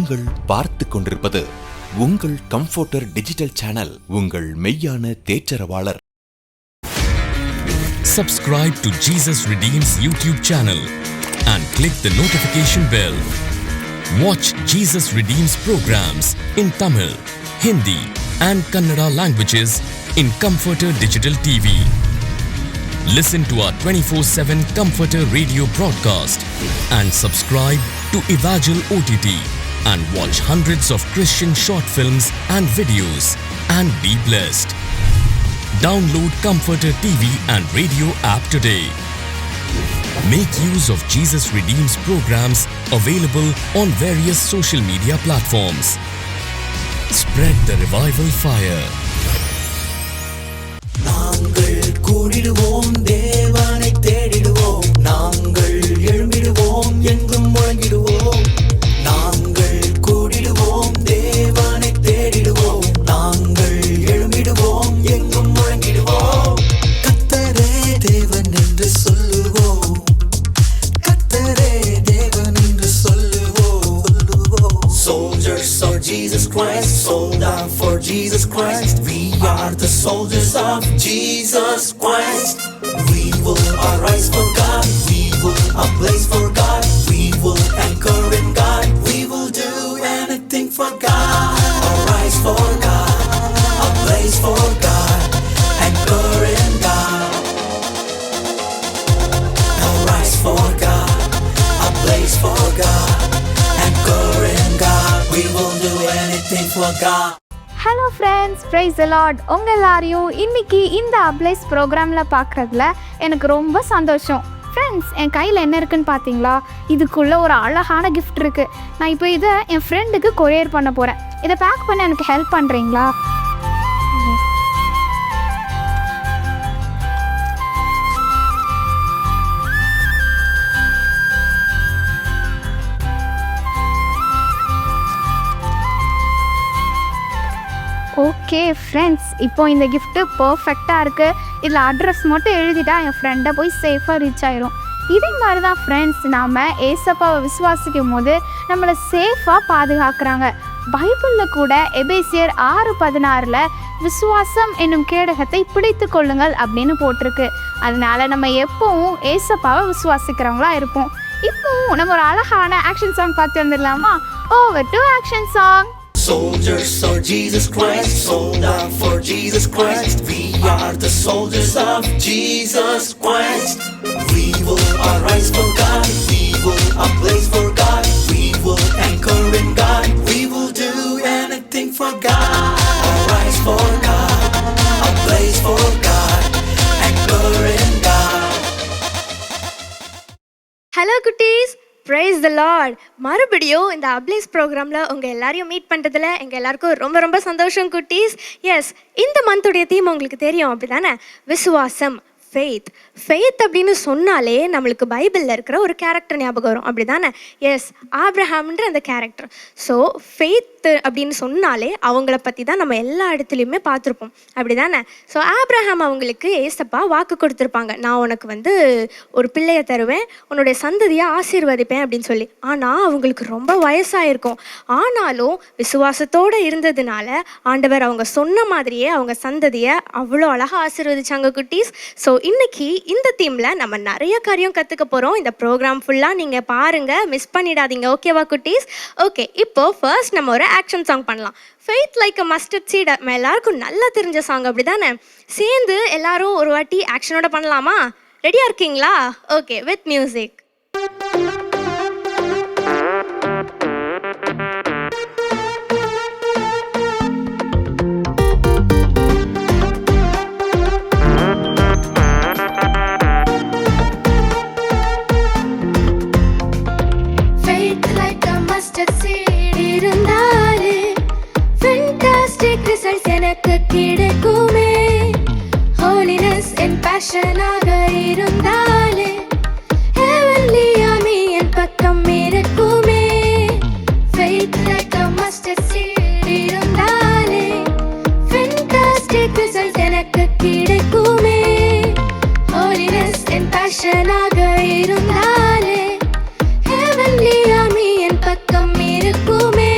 நீங்கள் பார்த்து கொண்டிருப்பது உங்கள் கம்ஃபர்டர் டிஜிட்டல் சேனல், உங்கள் மெய்யான தேற்றரவாளர். Subscribe to Jesus Redeems YouTube channel and click the notification bell. Watch Jesus Redeems programs in Tamil, Hindi and Kannada languages in Comforter Digital TV. Listen to our 24/7 Comforter radio broadcast and subscribe to Evangel OTT and watch hundreds of Christian short films and videos and be blessed. Download Comforter TV and radio app today. Make use of Jesus Redeems programs available on various social media platforms. Spread the revival fire. நாங்கள் கூடிடுவோம், தேவனை தேடிடுவோம், நாங்கள் எழும்பிடுவோம், எங்கும் முழங்கிடுவோம். நாங்கள் கூடிடுவோம், தேவனை தேடிடுவோம், நாங்கள் எழும்பிடுவோம், எங்கும் முழங்கிடுவோம். கர்த்தரே தேவன் என்று சொல்லுவோம், கர்த்தரே தேவன் என்று சொல்லுவோம். Soldiers of Jesus Christ, sold out for Jesus Christ. We are the soldiers of Jesus Christ. We will arise for God, we will ablaze for God, we will anchor in God, we will do anything for God. Arise for God, ablaze for God, anchor in God. Arise for God, ablaze for God, anchor in God, we will do anything for God. Hello friends, praise the Lord. உங்கள் எல்லாரையும் இன்றைக்கி இந்த applies ப்ரோக்ராமில் பார்க்குறதுல எனக்கு ரொம்ப சந்தோஷம். Friends, என் கையில் என்ன இருக்குதுன்னு பார்த்தீங்களா? இதுக்குள்ளே ஒரு அழகான கிஃப்ட் இருக்குது. நான் இப்போ இதை என் ஃப்ரெண்டுக்கு கொரியர் பண்ண போகிறேன். இதை பேக் பண்ண எனக்கு ஹெல்ப் பண்ணுறீங்களா? ஓகே ஃப்ரெண்ட்ஸ், இப்போ இந்த கிஃப்ட்டு பர்ஃபெக்டாக இருக்குது. இதில் அட்ரஸ் மட்டும் எழுதிட்டா என் ஃப்ரெண்டை போய் சேஃபாக ரீச் ஆயிரும். இதே மாதிரி தான் ஃப்ரெண்ட்ஸ், நாம் ஏசப்பாவை விசுவாசிக்கும் போது நம்மளை சேஃபாக பாதுகாக்கிறாங்க. பைபிளில் கூட எபேசியர் 6:16 விசுவாசம் என்னும் கேடகத்தை பிடித்து கொள்ளுங்கள் அப்படின்னு போட்டிருக்கு. அதனால நம்ம எப்பவும் ஏசப்பாவை விசுவாசிக்கிறவங்களா இருப்போம். இப்போவும் நம்ம ஒரு அழகான ஆக்ஷன் சாங் பார்த்து வந்துடலாமா? Over to action song. Soldiers of Jesus Christ, sold out for Jesus Christ. We are the soldiers of Jesus Christ. We will arise for God, we will ablaze for God, we will anchor in God, we will do anything for God. Arise for God, ablaze for God, anchor in God. Hello குட்டீஸ், price the Lord. மறுபடியும் இந்த applies ப்ரோக்ராமில் உங்கள் எல்லாரையும் meet பண்ணுறதுல எங்கள் எல்லாருக்கும் ரொம்ப ரொம்ப சந்தோஷம் குட்டீஸ். எஸ், இந்த மந்தோடைய தீம் உங்களுக்கு தெரியும் அப்படி தானே? விசுவாசம், ஃபெய்த். ஃபெய்த் அப்படின்னு சொன்னாலே நம்மளுக்கு பைபிளில் இருக்கிற ஒரு கேரக்டர் ஞாபகம் வரும் அப்படி தானே? எஸ், ஆப்ரஹாம்ன்ற அந்த கேரக்டர். ஸோ ஃபெய்த்து அப்படின்னு சொன்னாலே அவங்கள பற்றி தான் நம்ம எல்லா இடத்துலையுமே பார்த்துருப்போம் அப்படி தானே? ஸோ ஆப்ரஹாம் அவங்களுக்கு ஏசப்பா வாக்கு கொடுத்துருப்பாங்க, நான் உனக்கு ஒரு பிள்ளையை தருவேன், உன்னுடைய சந்ததியை ஆசீர்வதிப்பேன் அப்படின்னு சொல்லி. ஆனால் அவங்களுக்கு ரொம்ப வயசாயிருக்கும். ஆனாலும் விசுவாசத்தோடு இருந்ததுனால ஆண்டவர் அவங்க சொன்ன மாதிரியே அவங்க சந்ததியை அவ்வளோ அழகாக ஆசீர்வதிச்சாங்க குட்டீஸ். ஸோ இன்னைக்கு இந்த தீமில் நம்ம நிறைய காரியம் கற்றுக்க போகிறோம். இந்த ப்ரோக்ராம் ஃபுல்லாக நீங்கள் பாருங்கள், மிஸ் பண்ணிடாதீங்க. ஓகேவா குட்டீஸ்? ஓகே, இப்போது ஃபர்ஸ்ட் நம்ம ஒரு ஆக்ஷன் சாங் பண்ணலாம். Faith like a mustard seed நம்ம எல்லாருக்கும் நல்லா தெரிஞ்ச சாங் அப்படி தானே? சேர்ந்து எல்லாரும் ஒரு வாட்டி ஆக்ஷனோட பண்ணலாமா? ரெடியாக இருக்கீங்களா? Okay, with music. எனக்கு கிடைக்குமே, ஹோலினஸ் என் பேஷனாக இருந்தாலே, ஹெவன்லி ஆர்மி என் பக்கம் இருக்குமே. Faith like a mustard seed இருந்தாலே, ஃபென்டாஸ்டிக் ரிசல்ட் எனக்கு கிடைக்குமே, ஹோலினஸ் என் பேஷனாக இருந்தாலே, ஹெவன்லி ஆர்மி என் பக்கம் இருக்குமே.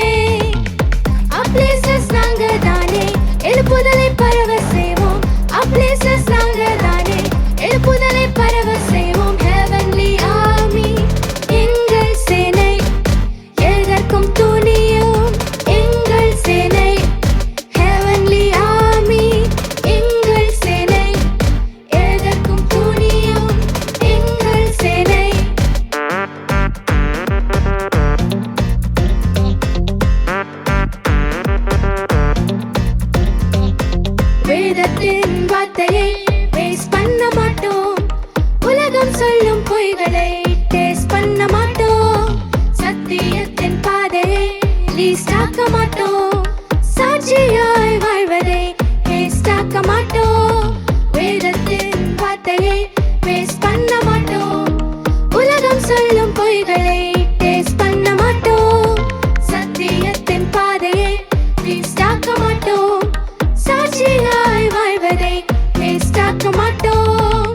வேதத்தின் வார்த்தையை வேஸ்ட் பண்ண மாட்டோம். உலகம் சொல்லும் பொய்களை டேஸ்ட் பண்ண மாட்டோம். சத்தியத்தின் பாதையை லீஸ்ட் ஆக்க மாட்டோம். சாட்சியாய் வாழ்வதை வேஸ்ட் ஆக்க மாட்டோம். வேதத்தின் வார்த்தையை வேஸ்ட் பண்ண மாட்டோம். உலகம் சொல்லும் பொய்களை டேஸ்ட் பண்ண மாட்டோம். சத்தியத்தின் பாதையை வேஸ்ட் ஆக்க மாட்டோம். சாட்சியாய் வாழ்வதை வேஸ்ட் ஆக்க மாட்டோம்.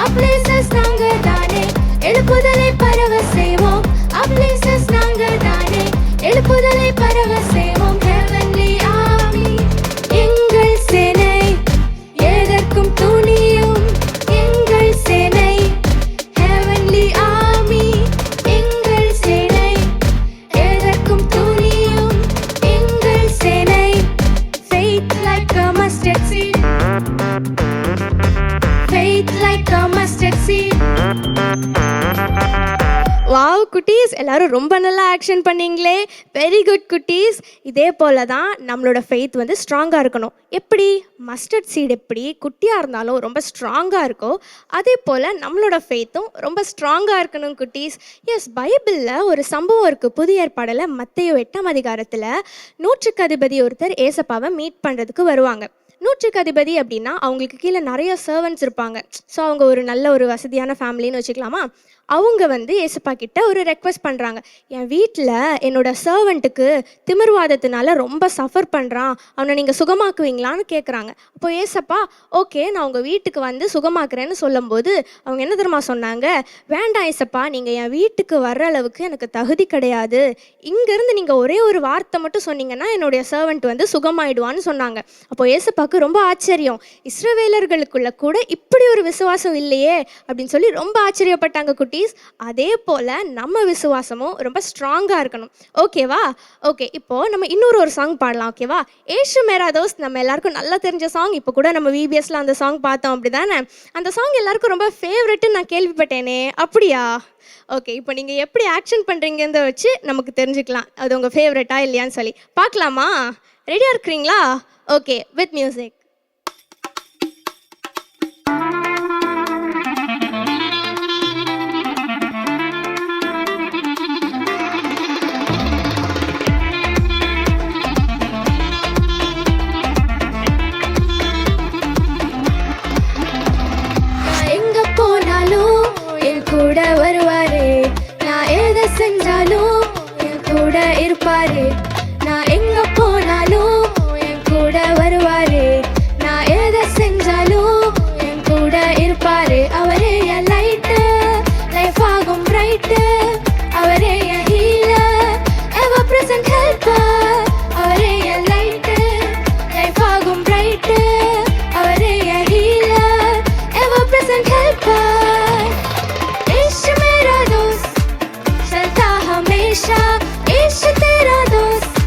அப்ளேசஸ் நாங்க தானே எழுப்புதலை பரவ செய்வோம். அப்ளேசஸ் நாங்க தானே எழுப்புதலை பரவ செய்வோம். Heavenly army எங்கள் சேனை எதற்கும் துணியும் எங்கள் சேனை. Heavenly army எங்கள் சேனை எதற்கும் துணியும் எங்கள் சேனை. Faith like a mustard seed. Faith like a mustard seed. Wow குட்டீஸ், எல்லாரும் ரொம்ப நல்லா ஆக்ஷன் பண்ணீங்களே. வெரி குட் குட்டீஸ். இதே போல தான் நம்மளோட ஃபெய்த் வந்து ஸ்ட்ராங்காக இருக்கணும். எப்படி மஸ்டர்ட் சீட் எப்படி குட்டியாக இருந்தாலும் ரொம்ப ஸ்ட்ராங்காக இருக்கோ, அதே போல் நம்மளோட ஃபெய்த்தும் ரொம்ப ஸ்ட்ராங்காக இருக்கணும் குட்டீஸ். எஸ், பைபிளில் ஒரு சம்பவம் இருக்குது. புதிய ஏற்பாடில் மத்தேயு 8ஆம் அதிகாரத்தில் நூற்றுக்கு அதிபதி ஒருத்தர் ஏசப்பாவை மீட் பண்ணுறதுக்கு வருவாங்க. நூற்றுக்கு அதிபதி அப்படின்னா அவங்களுக்கு கீழே நிறைய சர்வன்ட்ஸ் இருப்பாங்க. ஸோ அவங்க ஒரு நல்ல ஒரு வசதியான ஃபேமிலின்னு வச்சுக்கலாமா. அவங்க வந்து ஏசப்பா கிட்ட ஒரு ரெக்வஸ்ட் பண்ணுறாங்க. என் வீட்டில் என்னோட சர்வெண்ட்டுக்கு திமிர்வாதத்தினால ரொம்ப சஃபர் பண்ணுறான், அவனை நீங்கள் சுகமாக்குவீங்களான்னு கேட்குறாங்க. அப்போ ஏசப்பா ஓகே நான் உங்கள் வீட்டுக்கு வந்து சுகமாக்குறேன்னு சொல்லும்போது அவங்க என்ன தெரியுமா சொன்னாங்க? வேண்டாம் ஏசப்பா, நீங்கள் என் வீட்டுக்கு வர்ற அளவுக்கு எனக்கு தகுதி கிடையாது. இங்கேருந்து நீங்கள் ஒரே ஒரு வார்த்தை மட்டும் சொன்னீங்கன்னா என்னுடைய சர்வெண்ட் வந்து சுகமாயிடுவான்னு சொன்னாங்க. அப்போ ஏசப்பாக்கு ரொம்ப ஆச்சரியம். இஸ்ரவேலர்களுக்குள்ள கூட இப்படி ஒரு விசுவாசம் இல்லையே அப்படின்னு சொல்லி ரொம்ப ஆச்சரியப்பட்டாங்க குட்டீஸ். அதே போல் நம்ம விசுவாசமும் ரொம்ப ஸ்ட்ராங்காக இருக்கணும். ஓகேவா? ஓகே, இப்போது நம்ம இன்னொரு சாங் பாடலாம். ஓகேவா? ஏஷு மேரா தோஸ்த் நம்ம எல்லாருக்கும் நல்லா தெரிஞ்ச சாங். இப்போ கூட நம்ம விபிஎஸ்ல அந்த சாங் பார்த்தோம், அப்படி தானே? அந்த சாங் எல்லாருக்கும் ரொம்ப ஃபேவரெட்டுன்னு நான் கேள்விப்பட்டேனே, அப்படியா? ஓகே, இப்போ நீங்கள் எப்படி ஆக்ஷன் பண்ணுறீங்கன்றத வச்சு நமக்கு தெரிஞ்சுக்கலாம் அது உங்கள் ஃபேவரெட்டா இல்லையான்னு சொல்லி. பார்க்கலாமா? ரெடியாக இருக்கிறீங்களா? Okay, with music. கூட வருவாரு, நான் எதை செஞ்சாலும் என் கூட இருப்பாரு. நான் எங்க போனாலும் என் கூட வருவாரு, நான் எதை செஞ்சாலும் என் கூட இருப்பாரு. அவரே என் லைட்டு, லைஃப் ஆகும் பிரைட்டு. அவரே என் ஹீலர், எவர் பிரசன்ட் ஹெல்ப்பர். அவரே என் லைட்டு, லைஃப் ஆகும் பிரைட்டு. அவரே என் ஹீலர், எவர் பிரசன்ட் ஹெல்ப்பர். इश्क तेरा दोस्त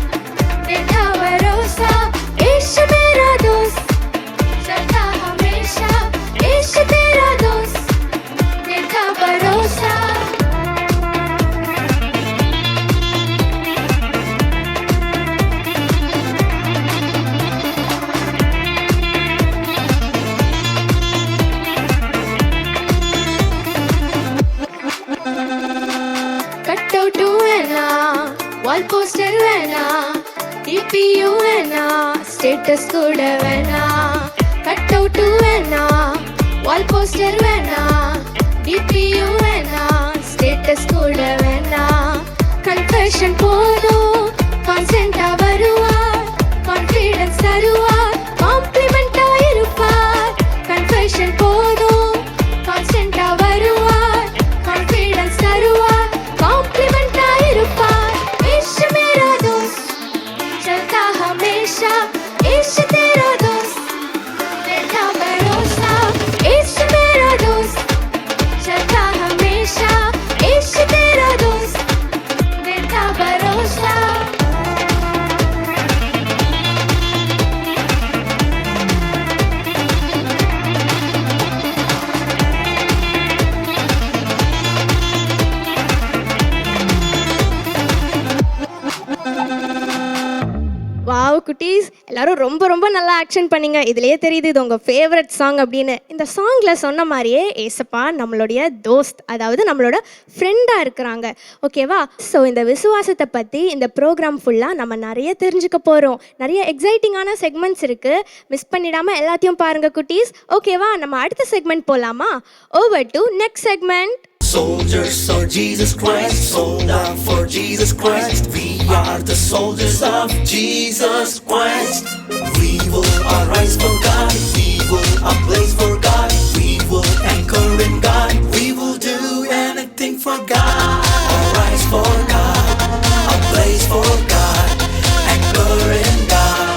देखा भरोसा. इश्क मेरा दोस्त चलता हमेशा. इश्क तेरा दोस्त देखा भरोसा. कटआउटू वेना, वाल पोस्टर वेना, DPU वेना, स्टेटस कूड वेना. कटआउटू वेना, वाल पोस्टर वेना, DPU वेना, स्टेटस कूड वेना. कन्फेशन போதும், கான்சென்ட்டா வருவார், கான்ஃபிடன்ஸ் தருவார், காம்ப்ளிமெண்டா இருப்பார். கன்ஃபெஷன் போதும், கான்சென்ட்டா வருவார், கான்ஃபிடன்ஸ் தருவார், காம்ப்ளிமெண்டா இருப்பார். इश्क मेरा दोस्त चलता हमेशा. इश्क तेरा दोस्त देखा भरोसा. इश्क मेरा दोस्त चलता हमेशा. इश्क तेरा दोस्त देखा भरोसा. குட்டீஸ், எல்லாரும் ரொம்ப ரொம்ப நல்லா ஆக்ஷன் பண்ணீங்க. இதுலயே தெரியுது இது உங்க ஃபேவரட் சாங் அப்படின்னு. இந்த சாங்ல சொன்ன மாதிரியே ஏசப்பா நம்மளுடைய தோஸ்த், அதாவது நம்மளோட ஃப்ரெண்டா இருக்கிறாங்க. ஓகேவா? ஸோ இந்த விசுவாசத்தை பத்தி இந்த ப்ரோக்ராம் ஃபுல்லா நம்ம நிறைய தெரிஞ்சுக்க போறோம். நிறைய எக்ஸைட்டிங்கான செக்மெண்ட்ஸ் இருக்கு. மிஸ் பண்ணிடாம எல்லாத்தையும் பாருங்க குட்டீஸ். ஓகேவா? நம்ம அடுத்த செக்மெண்ட் போலாமா? Over to next segment. Soldiers for Jesus Christ, sold out for Jesus Christ. We are the soldiers of Jesus Christ. We will arise for God, we will ablaze for God, we will anchor in God, we will do anything for God. Arise for God, ablaze for God, anchor in God.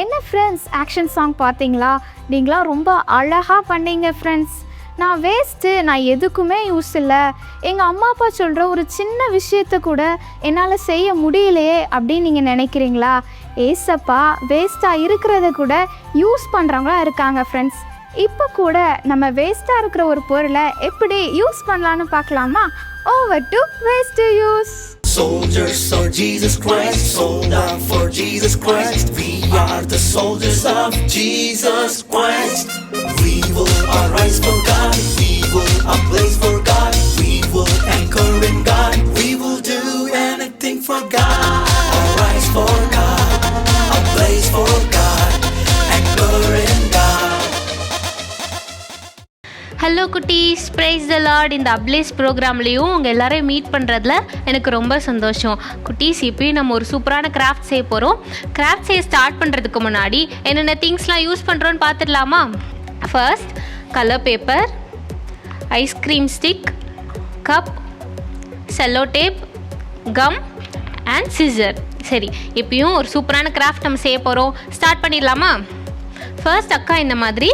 என்ன friends, action song பார்த்தீங்களா? நீங்களாம் ரொம்ப அழகாக பண்ணீங்க friends. நான் waste, நான் எதுக்குமே use இல்லை, எங்கள் அம்மா அப்பா சொல்கிற ஒரு சின்ன விஷயத்தை கூட என்னால் செய்ய முடியலையே அப்படின்னு நீங்கள் நினைக்கிறீங்களா? ஏசப்பா வேஸ்ட்டாக இருக்கிறத கூட யூஸ் பண்ணுறவங்களா இருக்காங்க ஃப்ரெண்ட்ஸ். இப்போ கூட நம்ம வேஸ்ட்டாக இருக்கிற ஒரு பொருளை எப்படி யூஸ் பண்ணலான்னு பார்க்கலாமா? Over to waste to use. Soldiers for Jesus Christ, sold out for Jesus Christ. We are the soldiers of Jesus Christ. We will arise for God, we will ablaze for God, we will anchor in God, we will do anything for God. Arise for God, ablaze for God, anchor in God. Hello குட்டீஸ், price த Lord. இந்த ablaze ப்ரோக்ராம்லேயும் உங்கள் எல்லோரையும் meet பண்ணுறதுல எனக்கு ரொம்ப சந்தோஷம். குட்டீஸ், இப்போயும் நம்ம ஒரு சூப்பரான கிராஃப்ட் செய்ய போகிறோம். கிராஃப்ட் செய்ய ஸ்டார்ட் பண்ணுறதுக்கு முன்னாடி என்னென்ன திங்ஸ்லாம் யூஸ் பண்ணுறோன்னு பார்த்துடலாமா? First, colour paper, ice cream stick, cup, cello tape, gum and scissor. சரி, இப்போயும் ஒரு சூப்பரான கிராஃப்ட் நம்ம செய்ய போகிறோம். ஸ்டார்ட் பண்ணிடலாமா? ஃபர்ஸ்ட், அக்கா இந்த மாதிரி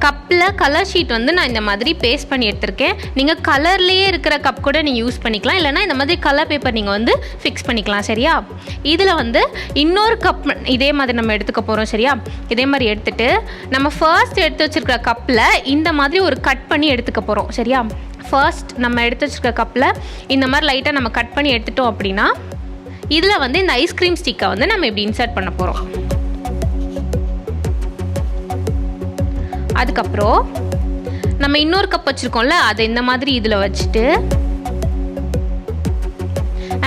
கப்பில் கலர் ஷீட் வந்து நான் இந்த மாதிரி பேஸ்ட் பண்ணி எடுத்திருக்கேன். நீங்கள் கலர்லேயே இருக்கிற கப் கூட நீங்கள் யூஸ் பண்ணிக்கலாம், இல்லைனா இந்த மாதிரி கலர் பேப்பர் நீங்கள் வந்து ஃபிக்ஸ் பண்ணிக்கலாம். சரியா? இதில் வந்து இன்னொரு கப் இதே மாதிரி நம்ம எடுத்துக்க போகிறோம். சரியா? இதே மாதிரி எடுத்துகிட்டு நம்ம ஃபர்ஸ்ட் எடுத்து வச்சுருக்கிற கப்பில் இந்த மாதிரி ஒரு கட் பண்ணி எடுத்துக்க போகிறோம். சரியா? ஃபர்ஸ்ட் நம்ம எடுத்து வச்சுருக்க கப்பில் இந்த மாதிரி லைட்டாக நம்ம கட் பண்ணி எடுத்துட்டோம் அப்படின்னா இதில் வந்து இந்த ஐஸ்கிரீம் ஸ்டிக்கை வந்து நம்ம இப்படி இன்சர்ட் பண்ண போகிறோம். அதுக்கப்புறம் நம்ம இன்னொரு கப் வச்சுருக்கோம்ல, அதை இந்த மாதிரி இதில் வச்சுட்டு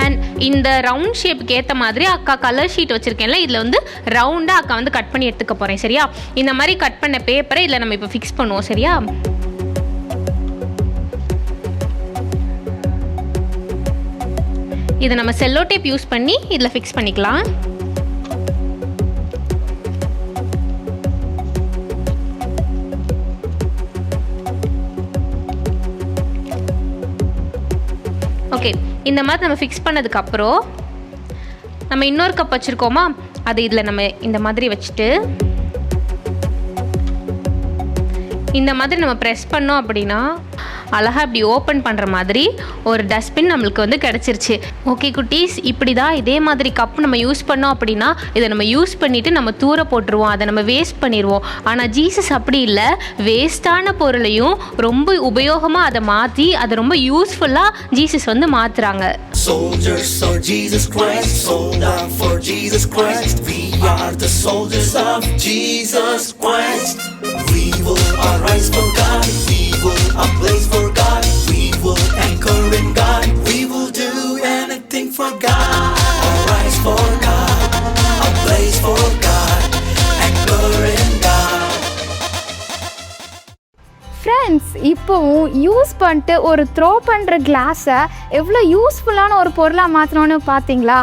அண்ட் இந்த ரவுண்ட் ஷேப்புக்கு ஏற்ற மாதிரி அக்கா கலர் ஷீட் வச்சுருக்கேன்ல, இதில் வந்து ரவுண்டாக அக்கா வந்து கட் பண்ணி எடுத்துக்க போகிறேன். சரியா? இந்த மாதிரி கட் பண்ண பேப்பரை இதில் நம்ம இப்போ ஃபிக்ஸ் பண்ணுவோம். சரியா? இதை நம்ம செல்லோ டேப் யூஸ் பண்ணி இதில் ஃபிக்ஸ் பண்ணிக்கலாம். ஓகே, இந்த மாதிரி நம்ம ஃபிக்ஸ் பண்ணதுக்கப்புறம் நம்ம இன்னொரு கப் வச்சுருக்கோமா, அது இதில் நம்ம இந்த மாதிரி வச்சுட்டு இந்த மாதிரி நம்ம ப்ரெஸ் பண்ணோம் அப்படின்னா அழகாக இப்படி ஓப்பன் பண்ணுற மாதிரி ஒரு டஸ்ட்பின் நம்மளுக்கு வந்து கிடச்சிருச்சு. ஓகே குட்டீஸ், இப்படி தான் இதே மாதிரி கப் நம்ம யூஸ் பண்ணோம் அப்படின்னா இதை நம்ம யூஸ் பண்ணிவிட்டு நம்ம தூர போட்டுருவோம், அதை நம்ம வேஸ்ட் பண்ணிடுவோம். ஆனால் ஜீசஸ் அப்படி இல்லை, வேஸ்ட்டான பொருளையும் ரொம்ப உபயோகமாக அதை மாற்றி அதை ரொம்ப யூஸ்ஃபுல்லாக ஜீசஸ் வந்து மாற்றுறாங்க. Soldiers for Jesus Christ, sold out for Jesus Christ. We are the soldiers of Jesus Christ. We will arise for God, we will ablaze for God, we will anchor in God, we will do anything for God. Arise for God, ablaze for God, anchor in God. Friends, இப்போவும் use பண்ணிட்டு ஒரு throw பண்ணுற கிளாஸை எவ்வளோ யூஸ்ஃபுல்லான ஒரு பொருளாக மாற்றணும்னு பார்த்தீங்களா?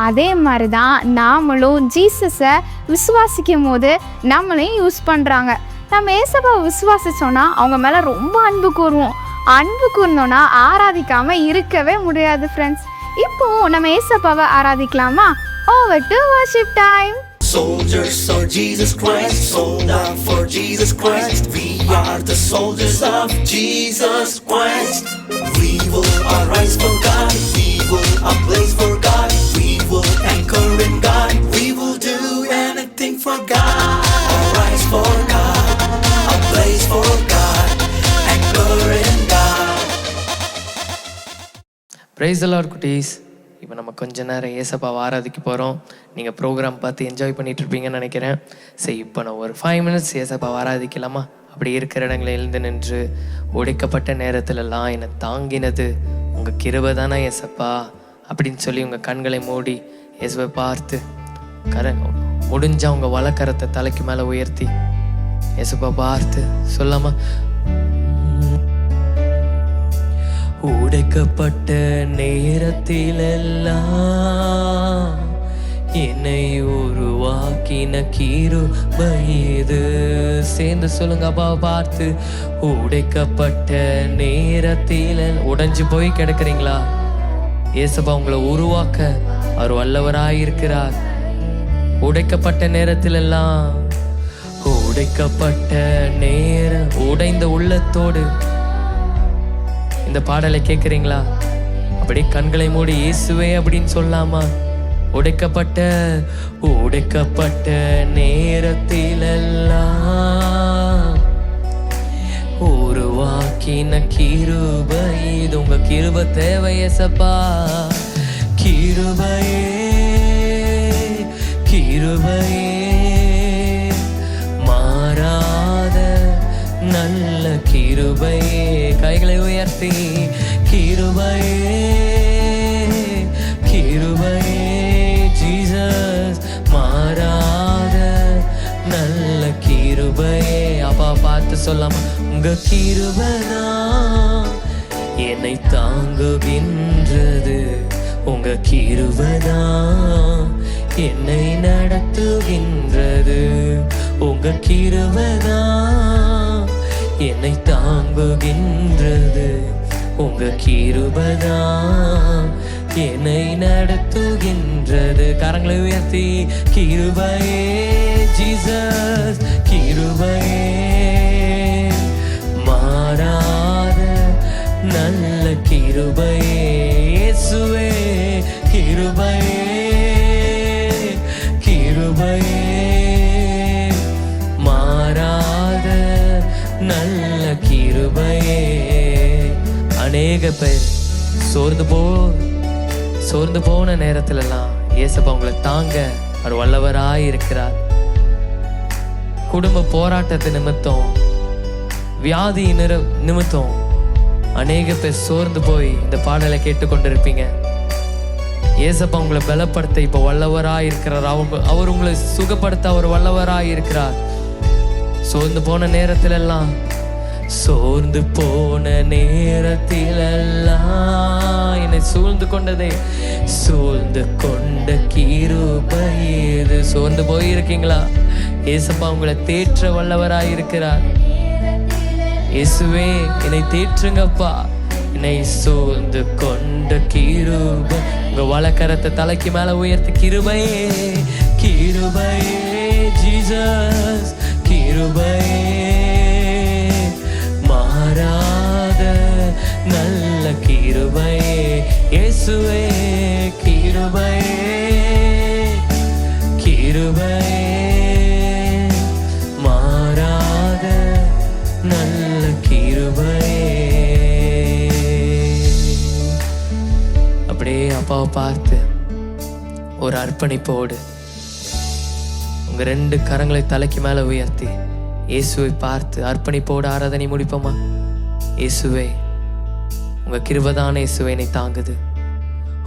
அதே மாதிரி தான் நாமளும் ஜீசஸை விசுவாசிக்கும் போது நம்மளையும் யூஸ் பண்ணுறாங்க. நம்ம ஏசப்பாவை விசுவாசிச்சோன்னா அவங்க மேலே ரொம்ப அன்பு கூறுவோம். அன்பு கூர்ந்தோன்னா ஆராதிக்காமல் இருக்கவே முடியாது ஃப்ரெண்ட்ஸ். இப்போது நம்ம ஏசப்பாவை ஆராதிக்கலாமா? Over to worship time. Soldiers for Jesus Christ, sold out for Jesus Christ. We are the soldiers of Jesus Christ. We will arise for God, we will ablaze for God, we will anchor in God, we will do anything for God. Arise for God, ablaze for God, anchor in God. Praise the Lord குட்டீஸ். இப்போ நம்ம கொஞ்ச நேரம் ஏசப்பாவை ஆராதிக்க போகிறோம். நீங்கள் program பார்த்து என்ஜாய் பண்ணிகிட்ருப்பீங்கன்னு நினைக்கிறேன். சரி, இப்போ நான் ஒரு 5 minutes ஏசப்பாவை ஆராதிக்கலாமா? அப்படி இருக்கிற இடங்களை எழுந்து நின்று, உடைக்கப்பட்ட நேரத்துலலாம் என்னை தாங்கினது உங்கள் கிருபை தானே ஏசப்பா அப்படின்னு சொல்லி உங்கள் கண்களை மூடி இயேசுவை பார்த்து முடிஞ்சால் உங்கள் வலக்கரத்தை தலைக்கு மேலே உயர்த்தி இயேசுப்பா பார்த்து சொல்லாமா? உடைக்கப்பட்ட நேரத்திலெல்லாம் என்னை உருவாக்கின கிருபை இது. சேர்ந்து சொல்லுங்க அப்பாவை பார்த்து. உடைக்கப்பட்ட நேரத்தில் உடைஞ்சு போய் கிடக்குறீங்களா? ஏசப்பா உங்களை உருவாக்க அவர் வல்லவராயிருக்கிறார். உடைக்கப்பட்ட நேரத்திலெல்லாம், உடைக்கப்பட்ட நேரம், உடைந்த உள்ளத்தோடு இந்த பாடலை கேட்குறீங்களா? அப்படியே கண்களை மூடி இயேசுவே அப்படின்னு சொல்லாமா? உடைக்கப்பட்ட நேரத்திலெல்லாம் உருவாக்கின கிருபை இது. உங்க கிருபை தேவை ஏசப்பா. கிருபையே கிருபையே மாறாத நல்ல கிருபையே. கைகளை உயர்த்தி கிருபையே கிருபையே ஜீசஸ் மாறாத நல்ல கிருபையே. அப்பா பார்த்து சொல்லாம? உங்க கிருபைதான் என்னை தாங்குகின்றது. உங்க கிருபைதான் என்னை நடத்துகின்றது. உங்க கிருபைதான் என்னை தாங்குகின்றது. உங்க கிருபைதான் என்னை நடத்துகின்றது. கரங்களை உயர்த்தி கிருபையே ஜீசஸ் கிருபையே மாறாத நல்ல கிருபையே. இயேசுவே கிருபையே கிருபையே மாறாத நல்ல கிருபையே. அநேக பேர் சோர்ந்து போன நேரத்திலெல்லாம் ஏசப்பா உங்களை தாங்க அவர் வல்லவராயிருக்கிறார். குடும்ப போராட்டத்து நிமித்தம், வியாதி நிமித்தம் அநேக பேர் சோர்ந்து போய் இந்த பாடலை கேட்டுக்கொண்டிருப்பீங்க. ஏசப்பா உங்களை பலப்படுத்த இப்போ வல்லவராயிருக்கிறார். அவர் உங்களை சுகப்படுத்த அவர் வல்லவராயிருக்கிறார். சோர்ந்து போன நேரத்திலெல்லாம், சோர்ந்து போன நேரத்திலெல்லாம் என்னை சூழ்ந்து கொண்டதே, சூழ்ந்து கொண்ட கிருபை இது. சோர்ந்து போயிருக்கீங்களா? ஏசப்பா உங்களை தேற்ற வல்லவராயிருக்கிறார். இயேசுவே என்னை தேற்றுங்கப்பா. என்னை சூழ்ந்து கொண்ட கிருபை. உங்க வலக்கரத்தை தலைக்கு மேல உயர்த்தி கிருபையே கிருபையே ஜீசஸ் கிருபையே மாறாத நல்ல கிருபையே. இயேசுவே கிருபையே கிருபையே மாறாத நல்ல கிருபையே. அப்படியே அப்பாவை பார்த்து ஒரு அர்ப்பணிப்போடு உங்க 2 கரங்களை தலைக்கு மேல உயர்த்தி இயேசுவை பார்த்து அர்ப்பணிப்போடு ஆராதனை முடிப்போமா? இயேசுவே உங்க கிருபைதான் இயேசுவை என்னை தாங்குது.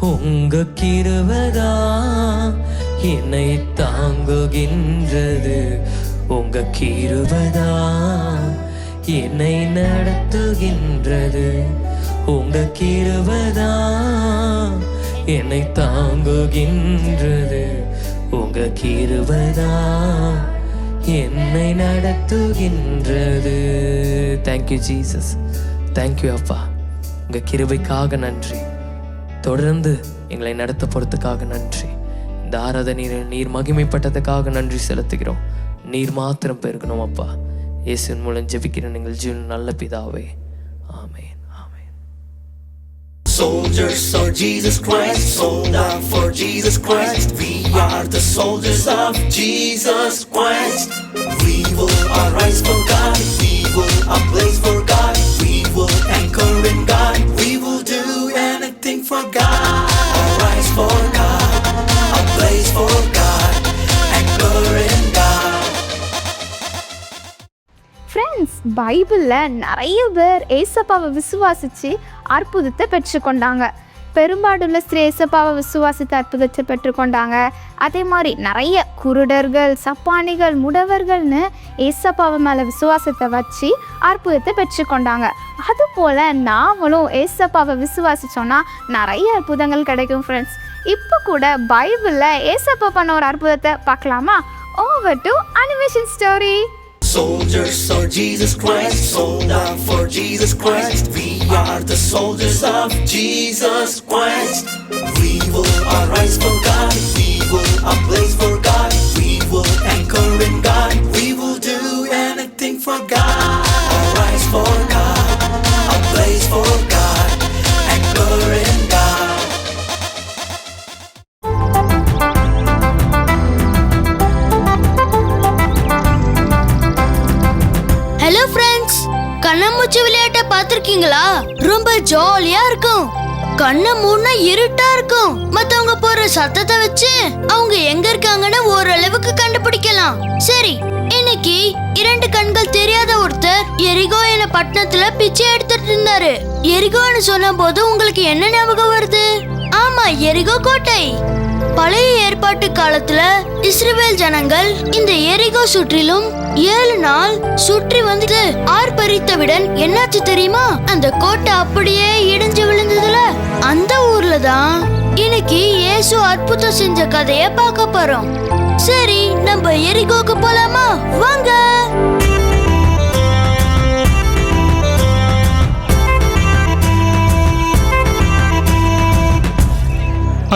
உங்க கிருபைதான் என்னை தாங்குகின்றது. உங்க கிருபைதான் என்னை நடத்துகின்றது. உங்க கிருபைதான் என்னை தாங்குகின்றது. உங்க கிருபைதான் என்னை நடத்துகின்றது. தேங்க்யூ ஜீசஸ், தேங்க்யூ அப்பா. உங்க கிருபைக்காக நன்றி. தொடர்ந்து எங்களை நடத்த போறதுக்காக நன்றி. இந்த ஆராதனை நீர் மகிமைப்பட்டதுக்காக நன்றி செலுத்துகிறோம். நீர் மாத்திரம் பெருகணும் அப்பா. இயேசுவின் மூலம் ஜெபிக்கிறேன் எங்கள் ஜீவன் நல்ல பிதாவே. ஆமென். Soldiers of Jesus Christ, sold out for Jesus Christ. We are the soldiers of Jesus Christ. We will arise for God. We will ablaze for God. We will anchor in God. We will do anything for God. Arise for பைபிளில் நிறைய பேர் ஏசப்பாவை விசுவாசித்து அற்புதத்தை பெற்றுக்கொண்டாங்க. பெரும்பாடுள்ள ஸ்ரீ ஏசப்பாவை விசுவாசித்து அற்புதத்தை பெற்றுக்கொண்டாங்க. அதே மாதிரி நிறைய குருடர்கள், சப்பானிகள், முடவர்கள்னு ஏசப்பாவை மேலே விசுவாசத்தை வச்சு அற்புதத்தை பெற்றுக்கொண்டாங்க. அதுபோல் நாமளும் ஏசப்பாவை விசுவாசித்தோன்னா நிறைய அற்புதங்கள் கிடைக்கும் ஃப்ரெண்ட்ஸ். இப்போ கூட பைபிளில் ஏசப்பா பண்ண ஒரு அற்புதத்தை பார்க்கலாமா? Over to animation story. Soldiers of Jesus Christ, sold out for Jesus Christ. We are the soldiers of Jesus Christ. We will arise for God. We will ablaze for God. We will anchor in God. We will do anything for God. Arise for God. Ablaze for God. Anchor in God. Hello friends, கண்ணாமூச்சி விளையாட்டை பார்த்திருக்கீங்களா? ரொம்ப ஜாலியா இருக்கும். கண்ணை மூணா இருட்டா இருக்கும். மத்தவங்க போற சத்தத்தை வச்சு அவங்க எங்க இருக்காங்கன்னு ஓரளவுக்கு கண்டுபிடிக்கலாம். சரி, இன்னைக்கு 2 கண்கள் தெரியாத ஒருத்தர் எரிகோ என பட்டணத்துல பிச்சை எடுத்துட்டு இருந்தாரு. எரிகோன்னு சொன்ன போது உங்களுக்கு என்ன ஞாபகம் வருது? ஆமா, எரிகோ கோட்டை. பழைய ஏற்பாட்டு காலத்துல இஸ்ரவேல் ஜனங்கள் இந்த எரிகோ சுற்றிலும் 7 நாள் சுற்றி வந்து ஆர்ப்பரித்தவுடன் என்னாச்சு தெரியுமா? அந்த கோட்டை அப்படியே இடிஞ்சு விழுந்ததுல அந்த ஊர்ல தான் இன்னைக்கு இயேசு அற்புதம் செஞ்ச கதைய பார்க்க போறோம். சரி, நம்ம எரிகோக்கு போலாமா? வாங்க.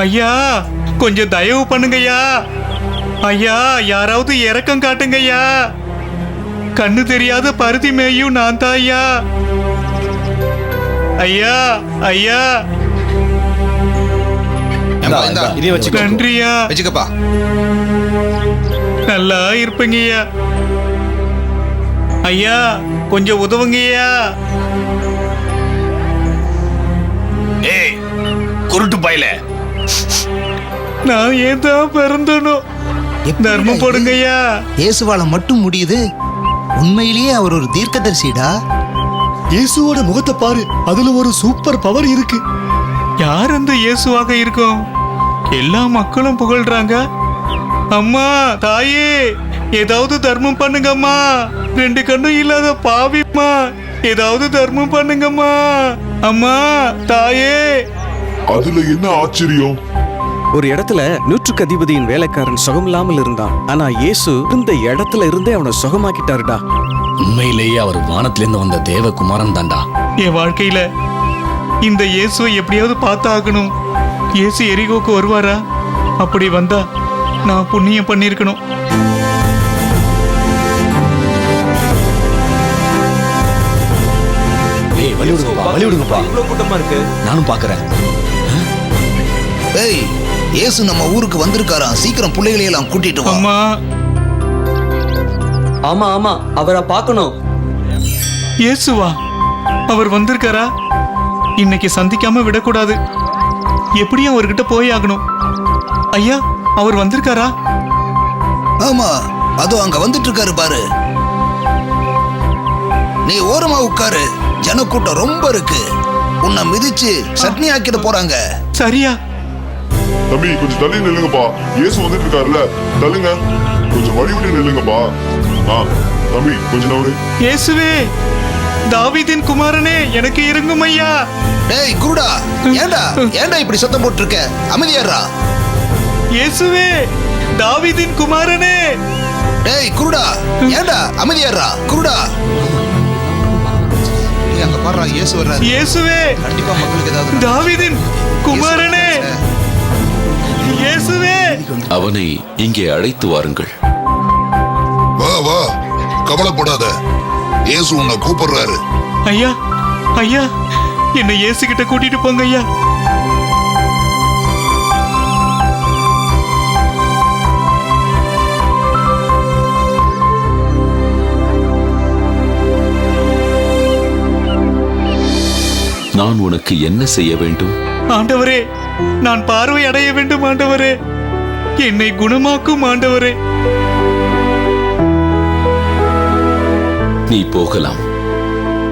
ஐயா, கொஞ்சம் தயவு பண்ணுங்கய்யா. ஐயா, யாராவது இரக்கம் காட்டுங்கய்யா. கண்ணு தெரியாத பருத்தி மேயும் நான் தான் ஐயா. ஐயா, ஐயா. நன்றியா. நல்லா இருப்பீங்கய்யா. ஐயா, கொஞ்சம் உதவுங்கய்யா. ஏய் குருட்டு பையல, நான் ஏன் தான் பிறந்தனோ? தர்மம் போடுங்கய்யா. இயேசுவால மட்டும் முடியுது. உண்மையிலேயே அவர் ஒரு தீர்க்கதரிசிடா. இயேசுவோட முகத்தை பாரு, அதுல ஒரு சூப்பர் பவர் இருக்கு. யார் அந்த இயேசுவாக இருக்கும்? எல்லா மக்களும் புகழ்றாங்க. அம்மா, தாயே, ஏதாவது தர்மம் பண்ணுங்கம்மா. 2 கண்ணும் இல்லாத பாவிம்மா, ஏதாவது தர்மம் பண்ணுங்கம்மா. அம்மா, தாயே. அதுல என்ன ஆச்சரியம்? ஒரு இடத்துல 100க்கு அதிபதியின் வேலைக்காரன் சுகமில்லாமல் இருந்தான். ஆனா இயேசு இந்த இடத்துல இருந்தே அவனை சுகமாக்கிட்டாருடா. உண்மையிலேயே அவர் வானத்திலிருந்து வந்த தேவகுமாரன் தான்டா. என் வாழ்க்கையில இந்த இயேசுவை எப்படியாவது பார்த்தாகணும். இயேசு எரிகோக்கு வருவாரா? அப்படி வந்தா நான் புண்ணியம் பண்ணிருக்கணும். கூட்டமா இருக்கு, நானும் பாக்குறேன். ஏய், இயேசு நம்ம ஊருக்கு வந்திருக்காராம். சீக்கிரம் பிள்ளைகளை எல்லாம் கூட்டிட்டு வா. அம்மா. ஆமா ஆமா, அவரை பார்க்கணும். இயேசுவா? அவர் வந்திருக்காரா? இன்னைக்கு சந்திக்காம விடக்கூடாது. எப்படியும் அவர்கிட்ட போய் ஆகணும். ஐயா, அவர் வந்திருக்காரா? ஆமா, அதோ அங்க வந்துட்டு இருக்காரு பாரு. நீ ஓரமா உட்காரு, ஜனக்கூட்டம் ரொம்ப இருக்கு. உன்னை மிதிச்சு சட்னி ஆக்கிட போறாங்க. சரியா? தம்பி, கொஞ்சம் தள்ளி நில்லுங்கப்பா. இயேசு வந்துட்டு இருக்காருல்ல, தள்ளுங்க. கொஞ்சம் வழி விட்டு நில்லுங்கப்பா. தம்பி, கொஞ்சம் நவரு. இயேசுவே, தாவீதின் குமாரனே, எனக்கு இறங்கும் ஐயா. டேய் குருடா, ஏண்டா இப்படி சத்தம் போட்டு இருக்க? அமைதியாரா. இயேசுவே, தாவீதின் குமாரனே. டேய் குருடா, ஏண்டா அமைதியாரா. குருடா, அங்க பாருடா, இயேசு வர்றாரு. இயேசுவே, கண்டிப்பா மக்களுக்கு ஏதாவது. தாவீதின் குமாரனே, இயேசுவே, அவனை இங்கே அழைத்து வாருங்கள். வா வா, கவலைப்படாத, இயேசு உன்னை கூப்பிடுறாரு. ஐயா, ஐயா, என்னை இயேசு கிட்ட கூட்டிட்டு போங்க ஐயா. நான் உனக்கு என்ன செய்ய வேண்டும்? ஆண்டவரே, நான் பார்வை அடைய வேண்டும். ஆண்டவரே, என்னை குணமாக்கும். ஆண்டவரே, நீ போகலாம்.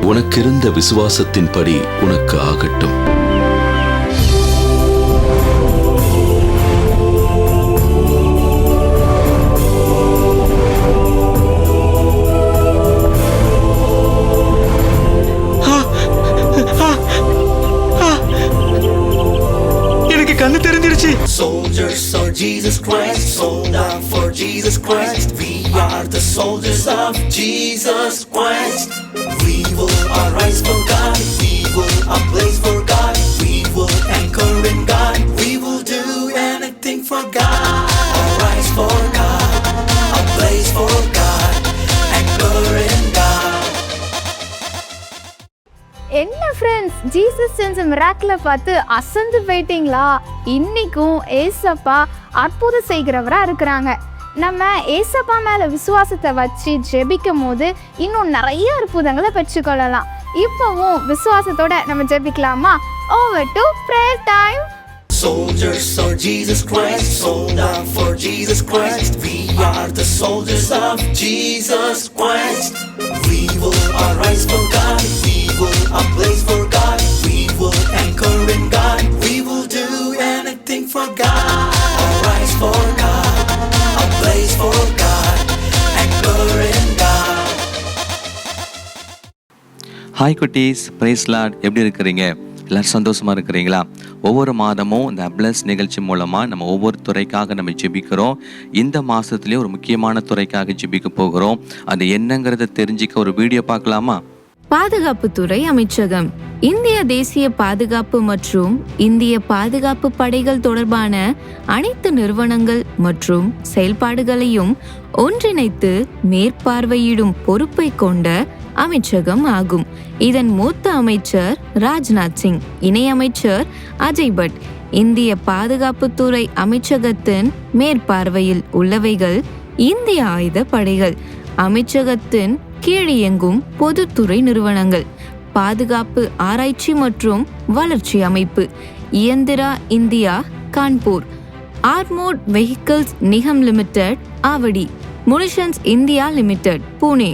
உனக்கிருந்த விசுவாசத்தின்படி உனக்கு ஆகட்டும். எனக்கு கண்ணு தெரிஞ்சிருச்சு. Soldiers of Jesus Christ, sold out for Jesus Christ. We are the soldiers of Jesus Christ. We will arise for God. We will ablaze for God. We will anchor in God. We will do anything for God. Arise for God. Ablaze for God. Anchor in God. என்ன friends, Jesus செஞ்ச மிராக்கிளை பார்த்து அசந்து போயிட்டீங்களா? இன்னைக்கும் ஏசப்பா அற்புதம் செய்கிறவரா இருக்கிறாங்க. நம்ம ஏசப்பா மேலே விசுவாசத்தை வச்சு ஜெபிக்கும் போது இன்னும் நிறைய அற்புதங்களை பெற்றுக்கொள்ளலாம். இப்போவும் விசுவாசத்தோட நம்ம ஜெபிக்கலாமா? Over to prayer time. Soldiers of Jesus Christ, sold out for Jesus Christ. We are the soldiers of Jesus Christ. We will arise for God. We will ablaze for God. We will anchor in God. We will do anything for God. Arise for God. Ablaze for God. Anchor in God. Hi குட்டீஸ், price Lord. எப்படி இருக்கிறீங்க? எல்லாரும் சந்தோஷமாக இருக்கிறீங்களா? ஒவ்வொரு மாதமும் இந்த அப்ளஸ் நிகழ்ச்சி மூலமாக நம்ம ஒவ்வொரு துறைக்காக நம்ம ஜெபிக்கிறோம். இந்த மாதத்துலேயே ஒரு முக்கியமான துறைக்காக ஜெபிக்க போகிறோம். அது என்னங்கிறத தெரிஞ்சிக்க ஒரு வீடியோ பார்க்கலாமா? பாதுகாப்புத்துறை அமைச்சகம் இந்திய தேசிய பாதுகாப்பு மற்றும் இந்திய பாதுகாப்பு படைகள் தொடர்பான அனைத்து நிறுவனங்கள் மற்றும் செயல்பாடுகளையும் ஒன்றிணைத்து மேற்பார்வையிடும் பொறுப்பை கொண்ட அமைச்சகம் ஆகும். இதன் மூத்த அமைச்சர் ராஜ்நாத் சிங், இணையமைச்சர் அஜய் பட். இந்திய பாதுகாப்புத்துறை அமைச்சகத்தின் மேற்பார்வையில் உள்ளவைகள் இந்திய ஆயுத படைகள். அமைச்சகத்தின் கீழியங்கும் பொதுத்துறை நிறுவனங்கள்: பாதுகாப்பு ஆராய்ச்சி மற்றும் வளர்ச்சி அமைப்பு, Yantra India Kanpur, armoured vehicles Nigam limited Avadi, munitions India limited Pune,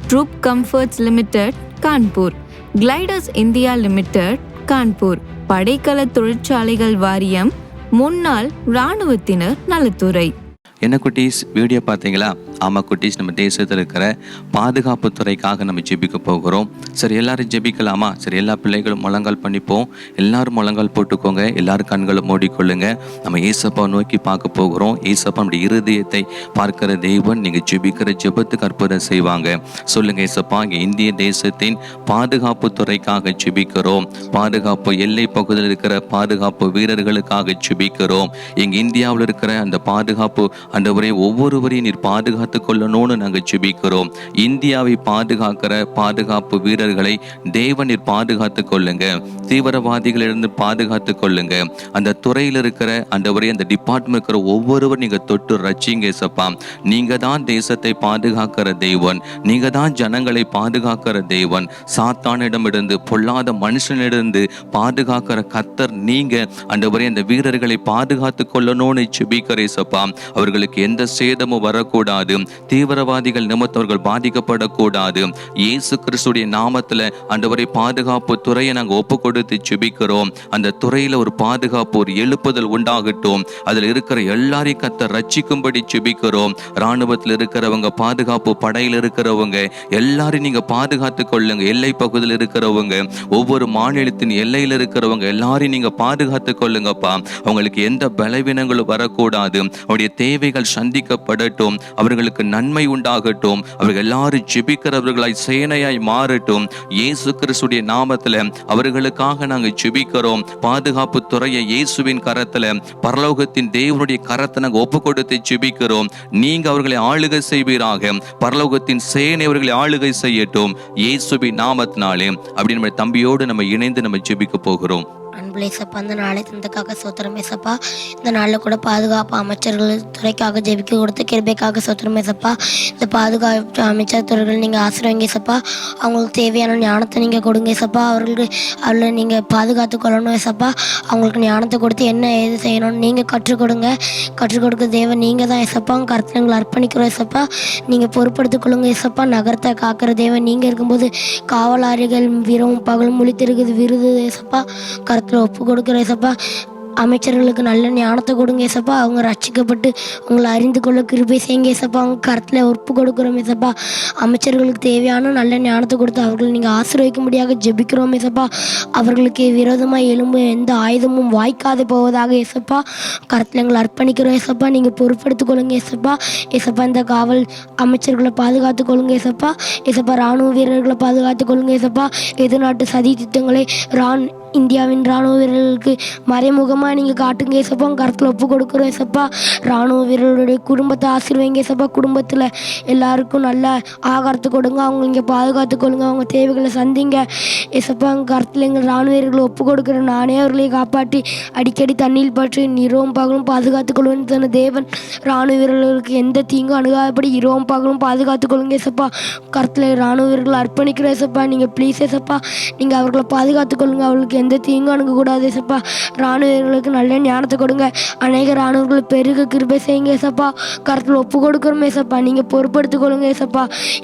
troop comforts limited Kanpur, gliders India limited Kanpur, படைக்கல தொழிற்சாலைகள் வாரியம், முன்னாள் இராணுவத்தினர் நலத்துறை. என்ன குட்டீஸ், வீடியோ பார்த்தீங்களா? ஆமாம் குட்டீஸ், நம்ம தேசத்தில் இருக்கிற பாதுகாப்பு துறைக்காக நம்ம ஜெபிக்க போகிறோம். சரி, எல்லாரும் ஜெபிக்கலாமா? சரி, எல்லா பிள்ளைகளும் முழங்கால் பண்ணிப்போம். எல்லாரும் முழங்கால் போட்டுக்கோங்க. எல்லாரும் கண்களை மூடிக்கொள்ளுங்க. நம்ம ஏசப்பா நோக்கி பார்க்க போகிறோம். ஏசப்பா நம்முடைய இருதயத்தை பார்க்கிற தெய்வன். நீங்கள் ஜெபிக்கிற ஜெபத்துக்கு அற்புதம் செய்வாங்க. சொல்லுங்க, ஏசப்பா இங்கே இந்திய தேசத்தின் பாதுகாப்பு துறைக்காக ஜெபிக்கிறோம். பாதுகாப்பு எல்லை பகுதியில் இருக்கிற பாதுகாப்பு வீரர்களுக்காக ஜெபிக்கிறோம். எங்கள் இந்தியாவில் இருக்கிற அந்த பாதுகாப்பு ஆண்டவரே ஒவ்வொருவரையும் நீர் பாதுகாத்து கொள்ளணும்னு நாங்கள் ஜெபிக்கிறோம். இந்தியாவை பாதுகாக்கிற பாதுகாப்பு வீரர்களை தேவன் நீர் பாதுகாத்து கொள்ளுங்க. தீவிரவாதிகளிலிருந்து பாதுகாத்து கொள்ளுங்க. அந்த துறையில் இருக்கிற ஆண்டவரே அந்த டிபார்ட்மெண்ட் இருக்கிற ஒவ்வொருவரும் நீங்க தொட்டு ரட்சிங்க ஏசப்பா. நீங்க தான் தேசத்தை பாதுகாக்கிற தேவன். நீங்க தான் ஜனங்களை பாதுகாக்கிற தேவன். சாத்தானிடமிருந்து பொல்லாத மனுஷனிடமிருந்து பாதுகாக்கிற கர்த்தர் நீங்க. ஆண்டவரே அந்த வீரர்களை பாதுகாத்து கொள்ளணும்னு ஜெபிக்கிற ஏசப்பா. அவர்களுக்கு எந்த சேதமும் வரக்கூடாது. தீவிரவாதிகள் நிமித்தவர்கள் பாதிக்கப்படக்கூடாது. இயேசு கிறிஸ்துடைய நாமத்தில் ஆண்டவரை பாதுகாப்பு துறையை நாங்கள் ஒப்பு கொடுத்து ஜெபிக்கிறோம். அந்த துறையில் ஒரு பாதுகாப்பு, ஒரு எழுப்புதல் உண்டாகட்டும். அதில் இருக்கிற எல்லாரையும் கர்த்தர் ரட்சிக்கும்படி ஜெபிக்கிறோம். இராணுவத்தில் இருக்கிறவங்க, பாதுகாப்பு படையில் இருக்கிறவங்க எல்லாரையும் நீங்க பாதுகாத்து கொள்ளுங்க. எல்லை பகுதியில் இருக்கிறவங்க, ஒவ்வொரு மாநிலத்தின் எல்லையில் இருக்கிறவங்க எல்லாரையும் நீங்க பாதுகாத்து கொள்ளுங்கப்பா. அவங்களுக்கு எந்த பலவீனங்களும் வரக்கூடாது. அவருடைய தேவைகள் சந்திக்கப்படட்டும். அவர்களுக்கு நன்மை உண்டாகட்டும். அவர்கள் எல்லாரும் ஜெபிக்கிறவர்களாய் சேனையாய் மாறட்டும். இயேசு கிறிஸ்துடைய நாமத்தில் அவர்களுக்காக நாங்கள் ஜெபிக்கிறோம். பாதுகாப்பு துறையை இயேசுவின் கரத்தில், பரலோகத்தின் தேவனுடைய கரத்தை நாங்கள் ஒப்பு கொடுத்து ஜெபிக்கிறோம். நீங்க அவர்களை ஆளுகை செய்வீராக. பரலோகத்தின் சேனை அவர்களை ஆளுகை செய்யட்டும் இயேசுவின் நாமத்தினாலே. அப்படி நம்ம தம்பியோடு நம்ம இணைந்து நம்ம ஜெபிக்க போகிறோம். அன்புள்ள ஏசப்பா, இந்த நாளை தந்தக்காக சோத்திரம் ஏசப்பா. இந்த நாளில் கூட பாதுகாப்பு அமைச்சர்கள் துறைக்காக ஜெபிக்க கொடுத்து கிருபைக்காக சோத்திரம் ஏசப்பா. இந்த பாதுகாப்பு அமைச்சர் துறைகள் நீங்கள் ஆசிரியங்க ஏசப்பா. அவங்களுக்கு தேவையான ஞானத்தை நீங்கள் கொடுங்க ஏசப்பா. அவர்களை நீங்கள் பாதுகாத்து கொள்ளணும் ஏசப்பா. அவங்களுக்கு ஞானத்தை கொடுத்து என்ன ஏது செய்யணும்னு நீங்கள் கற்றுக் கொடுக்க தேவன் நீங்கள் தான் ஏசப்பா. உங்கள் கருத்தில் எங்களை அர்ப்பணிக்கிறோம் ஏசப்பா. நீங்கள் பொறுப்படுத்திக் கொள்ளுங்க ஏசப்பா. நகரத்தை காக்கிற தேவன் நீங்கள் இருக்கும்போது காவலாளிகள் வீரமும் பகலும் முழித்திருக்குது விருது ஏசப்பா. கருத்தில் ஒப்பு கொடுக்குற ஏசப்பா. அமைச்சர்களுக்கு நல்ல ஞானத்தை கொடுங்க ஏசப்பா. அவங்க ரட்சிக்கப்பட்டு உங்களை அறிந்து கொள்ள கிருபை செய்யுங்க ஏசப்பா. அவங்க கருத்தில் ஒப்பு கொடுக்குறோம் ஏசப்பா. அமைச்சர்களுக்கு தேவையான நல்ல ஞானத்தை கொடுத்து அவர்களை நீங்கள் ஆசீர்வதிக்கும்படியாக ஜெபிக்கிறோம் ஏசப்பா. அவர்களுக்கு விரோதமாக எழும்பு எந்த ஆயுதமும் வாய்க்காது போவதாக ஏசப்பா. கருத்தில் எங்களை அர்ப்பணிக்கிறோம் ஏசப்பா. நீங்கள் பொறுப்படுத்திக் கொள்ளுங்க ஏசப்பா. ஏசப்பா, இந்த காவல் அமைச்சர்களை பாதுகாத்து கொள்ளுங்க ஏசப்பா. ஏசப்பா, இராணுவ வீரர்களை பாதுகாத்து கொள்ளுங்க ஏசப்பா. எதிர்நாட்டு சதி திட்டங்களை இந்தியாவின் இராணுவ வீரர்களுக்கு மறைமுகமாக நீங்கள் காட்டுங்க ஏசப்பா. கருத்தில் ஒப்பு கொடுக்குறோம் ஏசப்பா. இராணுவ வீரர்களுடைய குடும்பத்தை ஆசீர்வைங்க ஏசப்பா. குடும்பத்தில் எல்லாருக்கும் நல்ல ஆகாரத்தை கொடுங்க. அவங்க இங்கே பாதுகாத்து கொள்ளுங்க. அவங்க தேவைகளை சந்திங்க ஏசப்பா. கருத்தில் எங்கள் இராணுவ வீரர்களை ஒப்பு கொடுக்குறேன். நானே அவர்களை காப்பாற்றி அடிக்கடி தண்ணீர் பற்றி இரவும் பகலும் பாதுகாத்து கொள்வேன்னு சொன்ன தேவன் இராணுவ வீரர்களுக்கு எந்த தீங்கும் அணுகாதபடி இரவும் பகலும் பாதுகாத்து கொள்ளுங்க ஏசப்பா. கருத்தில் இராணுவ வீரர்களை அர்ப்பணிக்கிற ஏசப்பா. நீங்கள் ப்ளீஸ் ஏசப்பா, நீங்கள் அவர்களை பாதுகாத்து கொள்ளுங்க. அவர்களுக்கு எந்த தீங்கும் அணுகக்கூடாது ஏசப்பா. இராணுவ வீரர்களுக்கு நல்ல ஞானத்தை கொடுங்க. அநேக இராணுவர்களை பெருக கிருபை செய்யுங்க ஏசப்பா. கருத்தில் ஒப்பு கொடுக்குறோம் ஏசப்பா. நீங்கள் பொறுப்படுத்திக் கொள்ளுங்க ஏசப்பா.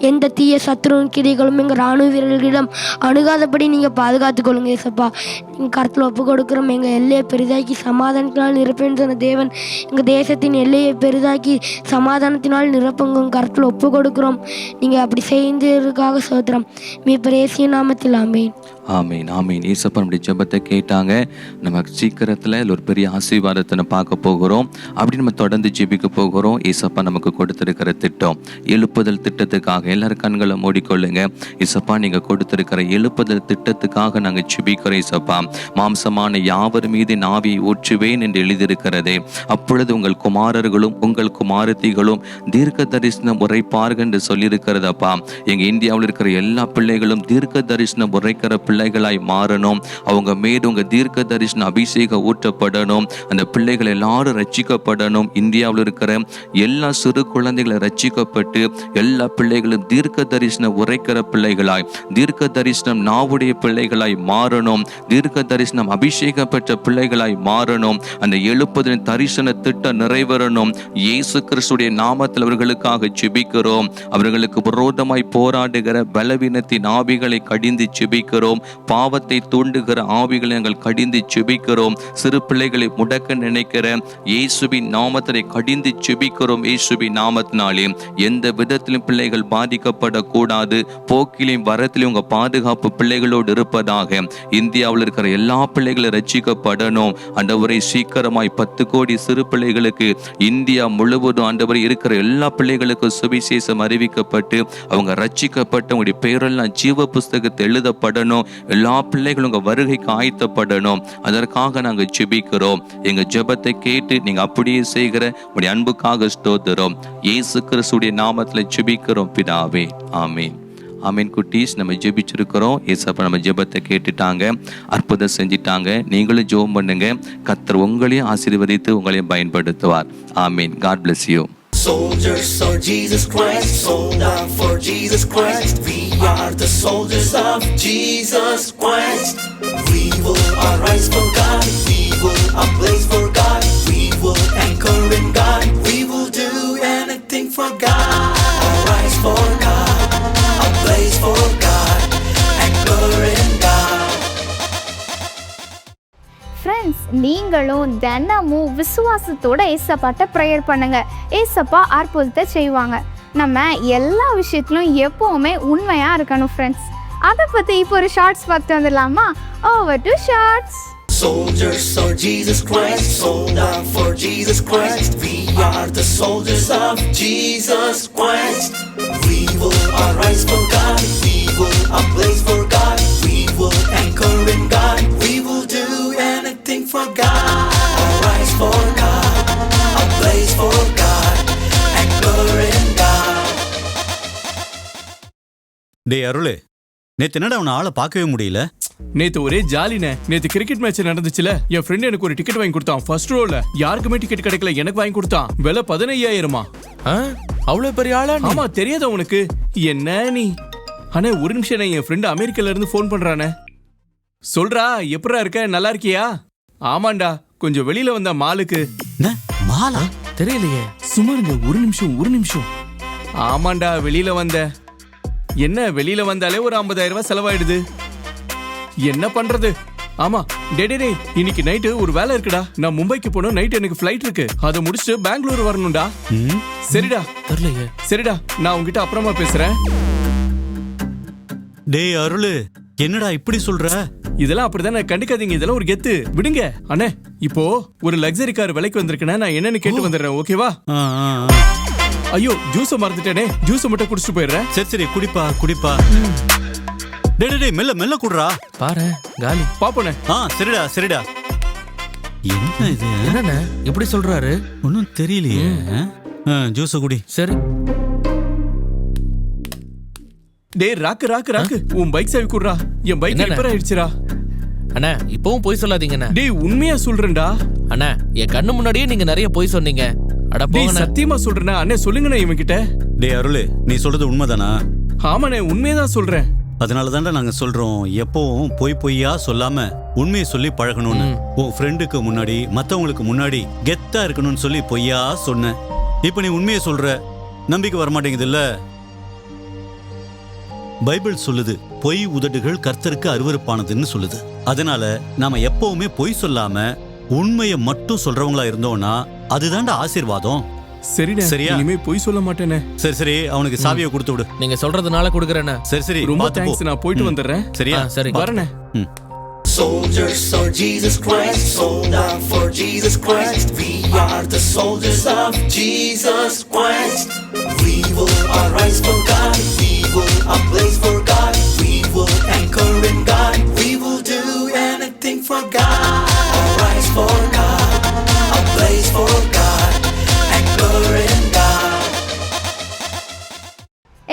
எந்த தீய சத்துருவின் கிரிகளும் எங்கள் இராணுவ வீரர்களிடம் அணுகாதபடி நீங்கள் பாதுகாத்து கொள்ளுங்க ஏசப்பா. நீங்கள் கருத்தில் ஒப்பு கொடுக்குறோம். எங்கள் எல்லையை பெரிதாக்கி சமாதானத்தினால் நிரப்பேன்னு சொன்ன தேவன் எங்கள் தேசத்தின் எல்லையை பெரிதாக்கி சமாதானத்தினால் நிரப்புங்க. கருத்தில் ஒப்பு கொடுக்குறோம். நீங்கள் அப்படி செய்ததற்காக சோத்திரம். மீட்பர் இயேசுவின் நாமத்தில் ஆமென். ஆமீன் ஆமீன். ஏசப்பா நம்முடைய ஜெபத்தை கேட்டாங்க. நம்ம சீக்கிரத்தில் ஒரு பெரிய ஆசீர்வாதத்தை பார்க்க போகிறோம். அப்படி நம்ம தொடர்ந்து ஜெபிக்க போகிறோம். ஏசப்பா நமக்கு கொடுத்திருக்கிற திட்டம் எழுப்புதல் திட்டத்துக்காக எல்லாரும் கண்களை மூடிக்கொள்ளுங்க. ஏசப்பா, நீங்கள் கொடுத்திருக்கிற எழுப்புதல் திட்டத்துக்காக நாங்கள் ஜெபிக்கிறோம். ஏசப்பா, மாம்சமான யாவர் மீது ஆவியை ஊற்றுவேன் என்று எழுதியிருக்கிறதே. அப்பொழுது உங்கள் குமாரர்களும் உங்கள் குமாரத்திகளும் தீர்க்க தரிசனம் உரைப்பார்கள் என்று சொல்லியிருக்கிறதப்பா. எங்கள் இந்தியாவில் இருக்கிற எல்லா பிள்ளைகளும் தீர்க்க தரிசனம் உரைக்கிற பிள்ளைகளாய் மாறணும். அவங்க மீது உங்க தீர்க்க தரிசன அபிஷேகம் ஊற்றப்படணும். அந்த பிள்ளைகள் எல்லாரும் ரட்சிக்கப்படணும். இந்தியாவில் இருக்கிற எல்லா சிறு குழந்தைகளை ரட்சிக்கப்பட்டு எல்லா பிள்ளைகளும் தீர்க்க தரிசனம் உரைக்கிற பிள்ளைகளாய், தீர்க்க தரிசனம் நாவுடைய பிள்ளைகளாய் மாறணும். தீர்க்க தரிசனம் அபிஷேகம் பெற்ற பிள்ளைகளாய் மாறணும். அந்த எழுப்புதலின் தரிசன திட்டம் நிறைவேறணும். இயேசு கிறிஸ்துடைய நாமத்தில் அவர்களுக்காக ஜெபிக்கிறோம். அவர்களுக்கு விரோதமாய் போராடுகிற பலவீனத்தின் ஆவிகளை கடிந்து ஜெபிக்கிறோம். பாவத்தை தூண்டுகிற ஆவிகளை நாங்கள் கடிந்து ஜெபிக்கிறோம். சிறு பிள்ளைகளை முடக்க நினைக்கிற இயேசுவின் நாமத்தை கடிந்து ஜெபிக்கிறோம். இயேசுவின் நாமத்தினாலே எந்த விதத்திலும் பிள்ளைகள் பாதிக்கப்படக்கூடாது. போக்கிலையும் வரத்திலும் உங்க பாதுகாப்பு பிள்ளைகளோடு இருப்பதாக. இந்தியாவில் இருக்கிற எல்லா பிள்ளைகளும் ரட்சிக்கப்படணும். ஆண்டவரை சீக்கிரமாய் 10 கோடி சிறு பிள்ளைகளுக்கு இந்தியா முழுவதும் ஆண்டவரை இருக்கிற எல்லா பிள்ளைகளுக்கும் சுவிசேஷம் அறிவிக்கப்பட்டு அவங்க ரட்சிக்கப்பட்டு உங்களுடைய பெயரெல்லாம் ஜீவ புஸ்தகத்தை எழுதப்படணும். எல்லா பிள்ளைகளும் உங்க வருகைக்கு ஆயத்தப்படணும். அதற்காக நாங்கள் ஜெபிக்கிறோம். எங்க ஜெபத்தை கேட்டு நீங்க அப்படியே செய்கிற உங்களுடைய அன்புக்காக ஸ்தோத்திரம். இயேசு கிறிஸ்துவின் நாமத்தில் ஜெபிக்கிறோம் பிதாவே, ஆமென். ஆமீன். குட்டீஸ், நம்ம ஜெபிச்சிருக்கிறோம். ஏசப்பா நம்ம ஜெபத்தை கேட்டுட்டாங்க, அற்புதம் செஞ்சிட்டாங்க. நீங்களும் ஜெபம் பண்ணுங்க. கர்த்தர் உங்களையும் ஆசீர்வதித்து உங்களையும் பயன்படுத்துவார். ஆமீன். God bless you. Soldiers of Jesus Christ, sold out for Jesus Christ. We are the soldiers of Jesus Christ. We will arise for God. We will ablaze for God. We will anchor in God. We will do anything for God. Arise for God. Ablaze for God. Anchor in God. Friends, நீங்களும் தினமும் விசுவாசத்தோட ஏசப்பாட்ட prayer பண்ணுங்க. ஏசப்பா அற்புதத்தை செய்வாங்க. நம்ம எல்லா விஷயத்திலும் எப்பவுமே உண்மையா இருக்கணும் ஃப்ரெண்ட்ஸ். அதை பத்தி இப்போ ஒரு ஷார்ட்ஸ் பார்த்து வந்துடலாமா? Over to shorts. Soldiers of Jesus Christ, sold out for Jesus Christ. We are the soldiers of Jesus Christ. We will arise for God. We will ablaze for God. We will anchor in God. We will do anything for God. Arise for God. Ablaze for God. Anchor in God. டேய் அருளே, நேத்து என்னடா அவனை ஆளை பார்க்கவே முடியல? நேத்து ஒரே ஜாலினே. நேத்து கிரிக்கெட் மேட்ச் நடந்துச்சுல, என் ஃப்ரெண்ட் எனக்கு ஒரு டிக்கெட் வாங்கி கொடுத்தான். ஃபர்ஸ்ட் ரோல யாருக்குமே டிக்கெட் கிடைக்கல, எனக்கு வாங்கி கொடுத்தான். விலை 15,000. அவ்வளவு பெரிய ஆளா? ஆமா, தெரியாத உனக்கு? என்ன நீ? அண்ணே ஒரு நிமிஷம், என் ஃப்ரெண்ட் அமெரிக்கால இருந்து ஃபோன் பண்றானே. சொல்றா, எப்படா இருக்க? நல்லா இருக்கியா? ஆமாண்டா, கொஞ்சம் வெளியில வந்த மாலுக்கு. மாலா? தெரியலையே. சும்மா இருங்க, ஒரு நிமிஷம். ஆமாண்டா, வெளியில வந்த. என்ன, வெளியில வந்தாலே ஒரு 50,000 ரூபாய் செலவாயிடுது. என்ன பண்றது? ஆமா, டே இன்னைக்கு நைட்டு ஒரு வேலை இருக்குடா. நான் மும்பைக்கு போகணும். நைட் எனக்கு ஃபிளைட் இருக்கு. அதை முடிச்சுட்டு பெங்களூர் வரணும்டா. சரிடா. தெரியலையே. சரிடா, நான் உங்ககிட்ட அப்புறமா பேசுறேன். டேய் அருளு, என்னடா இப்படி சொல்ற? இதெல்லாம் அப்படிதானே, கண்டுக்காதீங்க. இதெல்லாம் ஒரு கெத்து, விடுங்க. அண்ணே, இப்போ ஒரு லக்ஸரி கார் விலைக்கு வந்திருக்கேன். நான் என்னன்னு கேட்டு வந்துடுறேன், ஓகேவா? ஐயோ, ஜூஸை மறந்துட்டேனே. ஜூஸை மட்டும் குடிச்சிட்டு போயிடுறேன். சரி, குடிப்பா. டேய் மெல்ல மெல்ல குடுறா. பாரு காலி. பாப்போனே. சரிடா. என்ன இது? என்னண்ணே எப்படி சொல்றாரு? ஒன்னும் தெரியலையே. ஜூஸ் குடி. சரி. டேய் ராக்கு, உன் பைக் சாவி குடுறா. என் பைக் ரிப்பேர் ஆயிடுச்சுடா. அண்ணா, இப்பவும் போய் சொல்லாதீங்கண்ணா. டேய் உண்மையா சொல்றேன்டா. அண்ணா, என் கண்ணு முன்னாடியே நீங்க நிறைய போய் சொன்னீங்க. அட போங்க. சத்தியமா சொல்றேன். அண்ணே சொல்லுங்கண்ணே இவன் கிட்ட. டேய் அருளு, நீ சொல்றது உண்மைதானா? ஆமாண்ணே, உண்மையதான் சொல்றேன். அதனாலதான்டா நாங்க சொல்றோம், எப்பவும் பொய்யா சொல்லாம உண்மையை சொல்லி பழகணும்னு. உன் ஃப்ரெண்டுக்கு முன்னாடி, மத்தவங்களுக்கு முன்னாடி கெத்தா இருக்கணும்னு சொல்லி பொய்யா சொன்ன. இப்ப நீ உண்மையை சொல்ற, நம்பிக்கை வரமாட்டேங்குது இல்ல? பைபிள் சொல்லுது, பொய் உதடுகள் கர்த்தருக்கு அருவருப்பானதுன்னு சொல்லுது. அதனால நாம எப்பவுமே பொய் சொல்லாம உண்மையை மட்டும் சொல்றவங்களா இருந்தோம்னா அதுதான்டா ஆசீர்வாதம். சரியா? இனிமே பொய் சொல்ல மாட்டேனே. சரி, அவனுக்கு சாவியை கொடுத்து விடு. நீங்க சொல்றதுனால கொடுக்கறேன். சரி, ரொம்ப தேங்க்ஸ். நான் போயிட்டு வந்துடுறேன். சரியா? சரி, வரேனே. Soldiers for Jesus Christ, sold out for Jesus Christ. We are the soldiers of Jesus Christ. We will arise for God. We will ablaze for God. We will anchor in God. We will do anything for God. Arise for God. Ablaze for God. Anchor in God.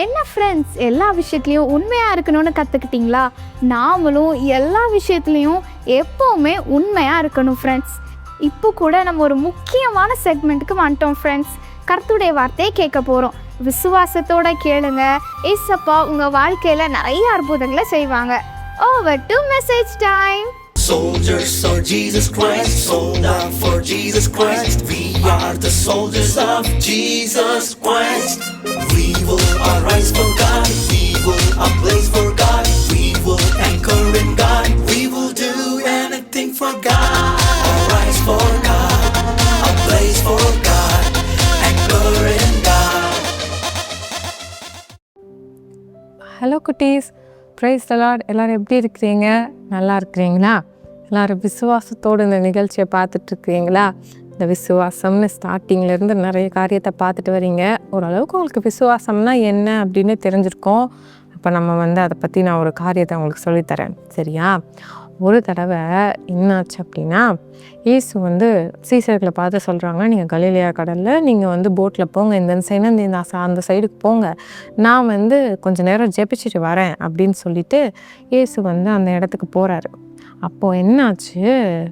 என்ன friends, எல்லா விஷயத்துலையும் உண்மையாக இருக்கணும்னு கற்றுக்கிட்டிங்களா? நாமளும் எல்லா விஷயத்துலையும் எப்போவுமே உண்மையாக இருக்கணும் ஃப்ரெண்ட்ஸ். இப்போ கூட நம்ம ஒரு முக்கியமான செக்மெண்ட்டுக்கு வந்துட்டோம் ஃப்ரெண்ட்ஸ். கர்த்தருடைய வார்த்தையை கேட்க போகிறோம். விசுவாசத்தோட கேளுங்க. ஏசப்பா உங்கள் வாழ்க்கையில் நிறைய அற்புதங்களை செய்வாங்க. Over to message time. Soldiers for Jesus Christ, sold out for Jesus Christ. We are the soldiers of Jesus Christ. We will arise for God. We will ablaze for God. We will anchor in God. We will do anything for God. Arise for God. Ablaze for God. Anchor in God. Hello குட்டீஸ், praise the Lord. எல்லோரும் எப்படி இருக்கிறீங்க? நல்லா இருக்கிறீங்களா? எல்லோரும் விசுவாசத்தோடு இந்த நிகழ்ச்சியை பார்த்துட்ருக்கிறீங்களா? இந்த விசுவாசம்னு ஸ்டார்டிங்லேருந்து நிறைய காரியத்தை பார்த்துட்டு வரீங்க. ஓரளவுக்கு உங்களுக்கு விசுவாசம்னா என்ன அப்படின்னு தெரிஞ்சிருக்கோம். இப்போ நம்ம அதை பற்றி நான் ஒரு காரியத்தை உங்களுக்கு சொல்லித்தரேன், சரியா? ஒரு தடவை என்னாச்சு அப்படின்னா, இயேசு சீசர்களை பார்த்து சொல்கிறாங்க, நீங்கள் கலிலேயா கடலில் நீங்கள் போட்டில் போங்க, இந்த சைடு அந்த சைடுக்கு போங்க, நான் கொஞ்சம் நேரம் ஜெபிச்சுட்டு வரேன் அப்படின்னு சொல்லிட்டு இயேசு அந்த இடத்துக்கு போகிறாரு. அப்போது என்னாச்சு,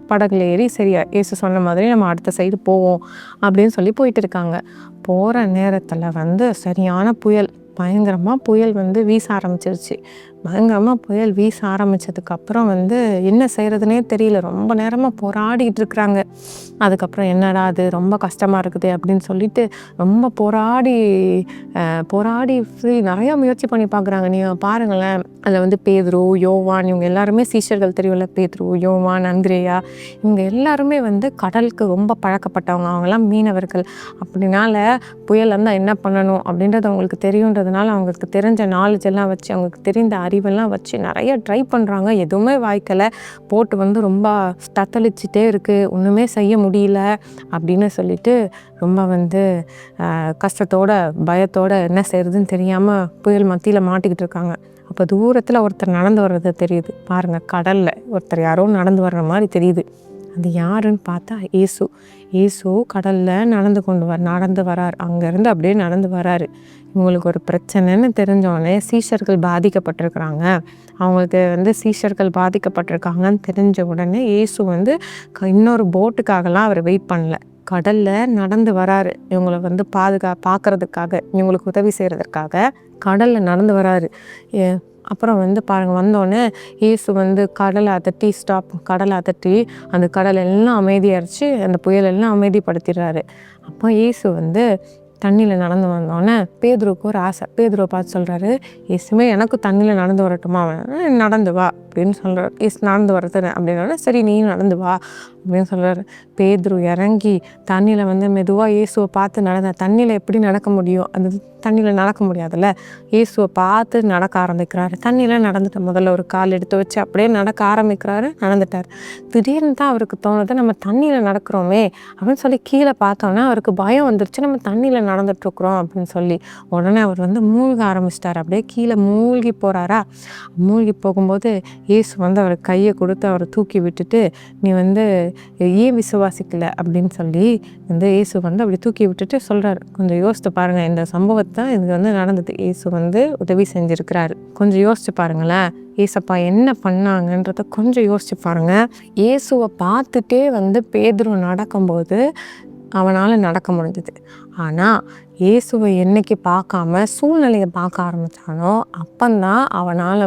படகுல ஏறி சரியா இயேசு சொன்ன மாதிரி நம்ம அடுத்த சைடு போவோம் அப்படின்னு சொல்லி போயிட்டு இருக்காங்க. போகிற நேரத்தில் சரியான புயல், பயங்கரமாக புயல் வீச ஆரம்பிச்சிருச்சு. பயங்கரமாக புயல் வீச ஆரம்பித்ததுக்கப்புறம் என்ன செய்கிறதுனே தெரியல. ரொம்ப நேரமாக போராடிக்கிட்டு இருக்கிறாங்க. அதுக்கப்புறம் என்னடா அது ரொம்ப கஷ்டமாக இருக்குது அப்படின்னு சொல்லிட்டு ரொம்ப போராடி நிறையா முயற்சி பண்ணி பார்க்குறாங்க. நீங்கள் பாருங்களேன், அதில் பேதுரு, யோவான், இவங்க எல்லாருமே சீஷர்கள் தெரியும்ல. பேதுரு, யோவான், அந்திரேயா, இவங்க எல்லாருமே கடலுக்கு ரொம்ப பழக்கப்பட்டவங்க. அவங்கெல்லாம் மீனவர்கள். அப்படினால புயல் என்ன பண்ணணும் அப்படின்றது அவங்களுக்கு தெரியுன்றதுனால அவங்களுக்கு தெரிஞ்ச நாலேஜ் எல்லாம் வச்சு, அவங்களுக்கு தெரிந்த அறிவெல்லாம் வச்சு நிறைய ட்ரை பண்ணுறாங்க. எதுவுமே வாய்க்கலை. போட்டு ரொம்ப தத்தளிச்சுட்டே இருக்குது, ஒன்றுமே செய்ய முடியல அப்படின்னு சொல்லிட்டு ரொம்ப கஷ்டத்தோட பயத்தோட என்ன செய்கிறதுன்னு தெரியாமல் புயல் மத்தியில் மாட்டிக்கிட்டு இருக்காங்க. அப்போ தூரத்தில் ஒருத்தர் நடந்து வர்றது தெரியுது. பாருங்கள், கடலில் ஒருத்தர் யாரோ நடந்து வர்ற மாதிரி தெரியுது. அது யாருன்னு பார்த்தா ஏசு கடலில் நடந்து வரார். அங்கேருந்து அப்படியே நடந்து வராரு. இவங்களுக்கு ஒரு பிரச்சனைன்னு தெரிஞ்சோடனே சீஷர்கள் பாதிக்கப்பட்டிருக்கிறாங்க. அவங்களுக்கு சீஷர்கள் பாதிக்கப்பட்டிருக்காங்கன்னு தெரிஞ்ச உடனே இயேசு இன்னொரு போட்டுக்காகலாம் அவர் வெயிட் பண்ணல. கடலில் நடந்து வராரு. இவங்களை பார்க்கறதுக்காக, இவங்களுக்கு உதவி செய்கிறதுக்காக கடலில் நடந்து வராரு. அப்புறம் பாருங்கள், வந்தோடனே இயேசு கடலை அதட்டி அந்த கடல் எல்லாம் அமைதியாகிடுச்சு. அந்த புயலெல்லாம் அமைதிப்படுத்திடுறாரு. அப்போ இயேசு தண்ணியில் நடந்து வந்தோடனே பேதுருவுக்கு ஒரு ஆசை. பேதுருவை பார்த்து சொல்கிறாரு, இயேசுமே எனக்கு தண்ணியில் நடந்து வரட்டுமா? நடந்து வா அப்படின்னு சொல்கிறார். நடந்து வர்றது அப்படின்னா சரி நீயும் நடந்து வா அப்படின்னு சொல்கிறாரு. பேதுரு இறங்கி தண்ணியில் மெதுவாக இயேசுவை பார்த்து தண்ணியில் எப்படி நடக்க முடியும்? அந்த தண்ணியில் நடக்க முடியாதுல்ல. இயேசுவை பார்த்து நடக்க ஆரம்பிக்கிறாரு. தண்ணியில் நடந்துட்டு முதல்ல ஒரு கால் எடுத்து வச்சு அப்படியே நடக்க ஆரம்பிக்கிறாரு. நடந்துட்டார். திடீர்னு தான் அவருக்கு தோணுது, நம்ம தண்ணியில் நடக்கிறோமே அப்படின்னு சொல்லி கீழே பார்த்தோன்னே அவருக்கு பயம் வந்துருச்சு. நம்ம தண்ணியில் நடந்துட்டுருக்குறோம் அப்படின்னு சொல்லி உடனே அவர் மூழ்க ஆரம்பிச்சிட்டார். அப்படியே கீழே மூழ்கி போகிறாரா. மூழ்கி போகும்போது இயேசு அவர் கையை கொடுத்து அவரை தூக்கி விட்டுட்டு, நீ ஏன் விசுவாசிக்கல அப்படின்னு சொல்லி இயேசு அப்படி தூக்கி விட்டுட்டு சொல்கிறார். கொஞ்சம் யோசித்து பாருங்கள், இந்த சம்பவத்தை இது நடந்தது. இயேசு உதவி செஞ்சுருக்கிறாரு. கொஞ்சம் யோசிச்சு பாருங்களேன், ஏசப்பா என்ன பண்ணாங்கன்றத கொஞ்சம் யோசிச்சு பாருங்க. இயேசுவை பார்த்துட்டே பேதுரு நடக்கும்போது அவனால் நடக்க முடிஞ்சது. ஆனால் இயேசுவை என்னைக்கு பார்க்காம சூழ்நிலையை பார்க்க ஆரம்பித்தானோ அப்பந்தான் அவனால்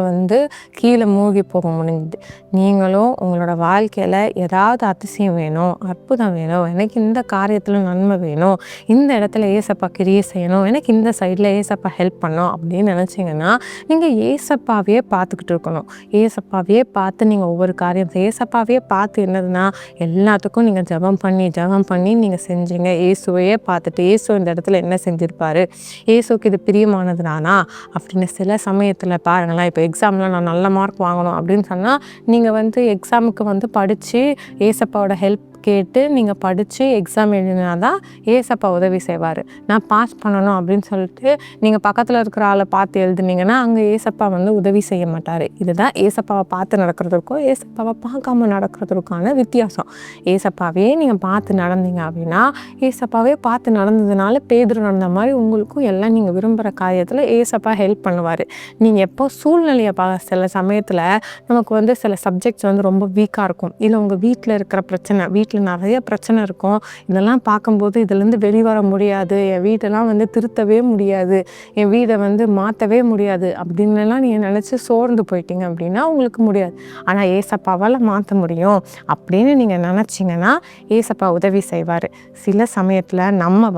கீழே மூழ்கி போக முடிஞ்சுது. நீங்களும் உங்களோட வாழ்க்கையில் ஏதாவது அதிசயம் வேணும், அற்புதம் வேணும், எனக்கு இந்த காரியத்தில் நன்மை வேணும், இந்த இடத்துல ஏசப்பா கிரியை செய்யணும், எனக்கு இந்த சைடில் ஏசப்பா ஹெல்ப் பண்ணணும் அப்படின்னு நினச்சிங்கன்னா நீங்கள் ஏசப்பாவே பார்த்துக்கிட்டு இருக்கணும். ஏசப்பாவே பார்த்து நீங்கள் ஒவ்வொரு காரியம் ஏசப்பாவே பார்த்து என்னதுன்னா எல்லாத்துக்கும் நீங்கள் ஜெபம் பண்ணி நீங்கள் செஞ்சீங்க. இயேசுவையே பார்த்துட்டு இயேசு இந்த இடத்துல என்ன செஞ்சிருப்பாரு, இயேசுக்கு இது பிரியமானதுனானா அப்படின்னு சில சமயத்தில் பாருங்களேன். இப்போ எக்ஸாமில் நான் நல்ல மார்க் வாங்கணும் அப்படின்னு சொன்னால் நீங்கள் எக்ஸாமுக்கு படித்து ஏசப்பாவோட ஹெல்ப் கேட்டு நீங்கள் படித்து எக்ஸாம் எழுதினா தான் ஏசப்பா உதவி செய்வார். நான் பாஸ் பண்ணணும் அப்படின்னு சொல்லிட்டு நீங்கள் பக்கத்தில் இருக்கிற ஆளை பார்த்து எழுதுனீங்கன்னா அங்கே ஏசப்பா உதவி செய்ய மாட்டார். இதுதான் ஏசப்பாவை பார்த்து நடக்கிறதுக்கும் ஏசப்பாவை பார்க்காம நடக்கிறதுக்கான வித்தியாசம். ஏசப்பாவே நீங்கள் பார்த்து நடந்தீங்க அப்படின்னா, ஏசப்பாவே பார்த்து நடந்ததுனால பேதுரு நடந்த மாதிரி உங்களுக்கும் எல்லாம் நீங்கள் விரும்புகிற காரியத்தில் ஏசப்பா ஹெல்ப் பண்ணுவார். நீங்கள் எப்போ சூழ்நிலையை சில சமயத்தில் நமக்கு சில சப்ஜெக்ட்ஸ் ரொம்ப வீக்காக இருக்கும். இல்லை உங்கள் வீட்டில் இருக்கிற பிரச்சனை, வீட்டில் நிறைய பிரச்சனை இருக்கும். இதெல்லாம் பார்க்கும்போது இதுலேருந்து வெளிவர முடியாது, என் வீட்டெல்லாம் திருத்தவே முடியாது, என் வீடை மாற்றவே முடியாது அப்படின்னுலாம் நீங்கள் நினச்சி சோர்ந்து போயிட்டீங்க அப்படின்னா உங்களுக்கு முடியாது. ஆனால் ஏசப்பாவால் மாற்ற முடியும் அப்படின்னு நீங்கள் நினச்சிங்கன்னா ஏசப்பா உதவி செய்வார். சில சமயத்தில் நம்ம